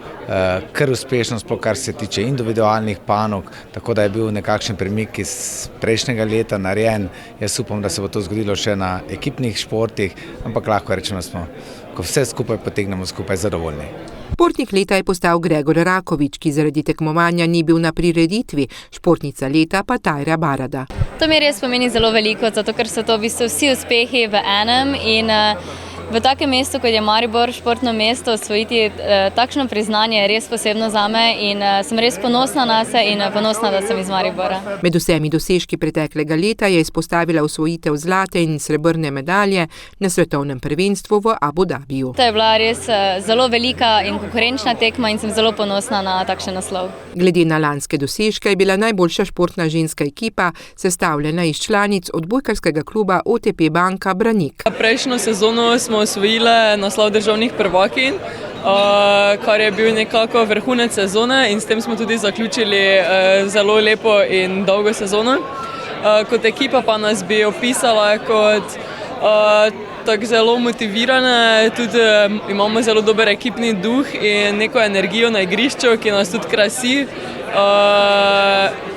kar uspešno, sploh kar se tiče individualnih panog, tako da je bil nekakšen premik iz prejšnjega leta narejen. Jaz upam, da se bo to zgodilo še na ekipnih športih, ampak lahko rečemo, da smo, ko vse skupaj potegnemo skupaj, zadovoljni. Športnik leta je postal Gregor Rakovič, ki zaradi tekmovanja ni bil na prireditvi, športnica leta pa Tajra Barada. To mi res pomeni zelo veliko, zato ker so to v bistvu vsi uspehi v enem in v takem mestu, kot je Maribor, športno mesto, osvojiti takšno priznanje je res posebno zame in sem res ponosna na se in ponosna, da sem iz Maribora. Med vsemi dosežki preteklega leta je izpostavila osvojitev zlate in srebrne medalje na svetovnem prvenstvu v Abu Dhabiju. To je bila res zelo velika in konkurenčna tekma in sem zelo ponosna na takšen naslov. Glede na lanske dosežke je bila najboljša športna ženska ekipa sestavljena iz članic odbojkarskega kluba OTP Banka Branik. Prejšnjo sezono smo osvojile naslov državnih prvakinj, kar je bil nekako vrhunec sezone in s tem smo tudi zaključili zelo lepo in dolgo sezono. Kot ekipa pa nas bi opisala kot tako zelo motivirane, tudi imamo zelo dober ekipni duh in neko energijo na igrišču, ki nas tudi krasi.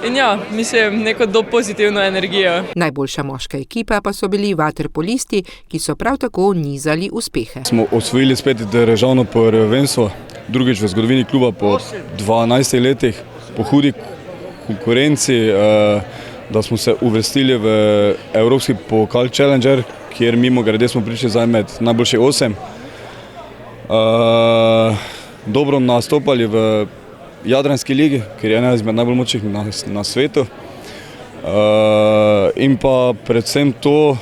In ja, mislim, neko pozitivno energijo. Najboljša moška ekipa pa so bili vaterpolisti, ki so prav tako nizali uspehe. Smo osvojili spet državno prvenstvo, drugič v zgodovini kluba po 12 letih, po hudi konkurenci, da smo se uvrstili v Evropski pokal Challenger, kjer mimo grede smo prišli zdaj med najboljših 8. Dobro nastopali v Jadranski ligi, ker je ena izmed najbolj močnih na svetu. In pa predvsem to,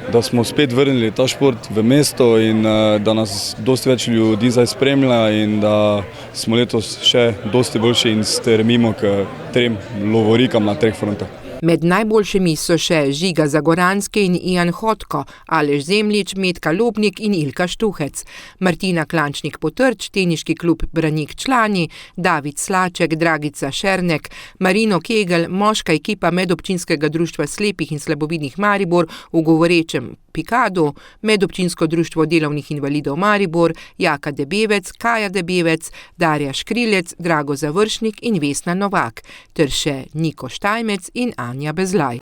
da smo spet vrnili ta šport v mesto in da nas dosti več ljudi zdaj spremlja in da smo letos še dosti boljši in stremimo k 3 lovorikam na 3 frontah. Med najboljšimi so še Žiga Zagoranski in Ian Hotko, Aleš Zemljič, Metka Lobnik in Ilka Štuhec, Martina Klančnik-Potrč, teniški klub Branik člani, David Slaček, Dragica Šernek, Marino Kegel, moška ekipa Medobčinskega društva slepih in slabovidnih Maribor v govorečem Pikadu, Medobčinsko društvo delovnih invalidov Maribor, Jaka Debevec, Kaja Debevec, Darja Škrilec, Drago Završnik in Vesna Novak, ter še Niko Štajmec in Anja Bezlaj.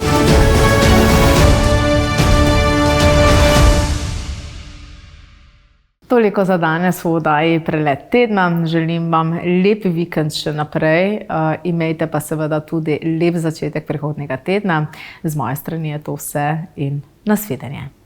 Toliko za danes v oddaji Prelet tedna. Želim vam lep vikend še naprej. Imejte pa seveda tudi lep začetek prihodnjega tedna. Z moje strani je to vse in nasvidenje.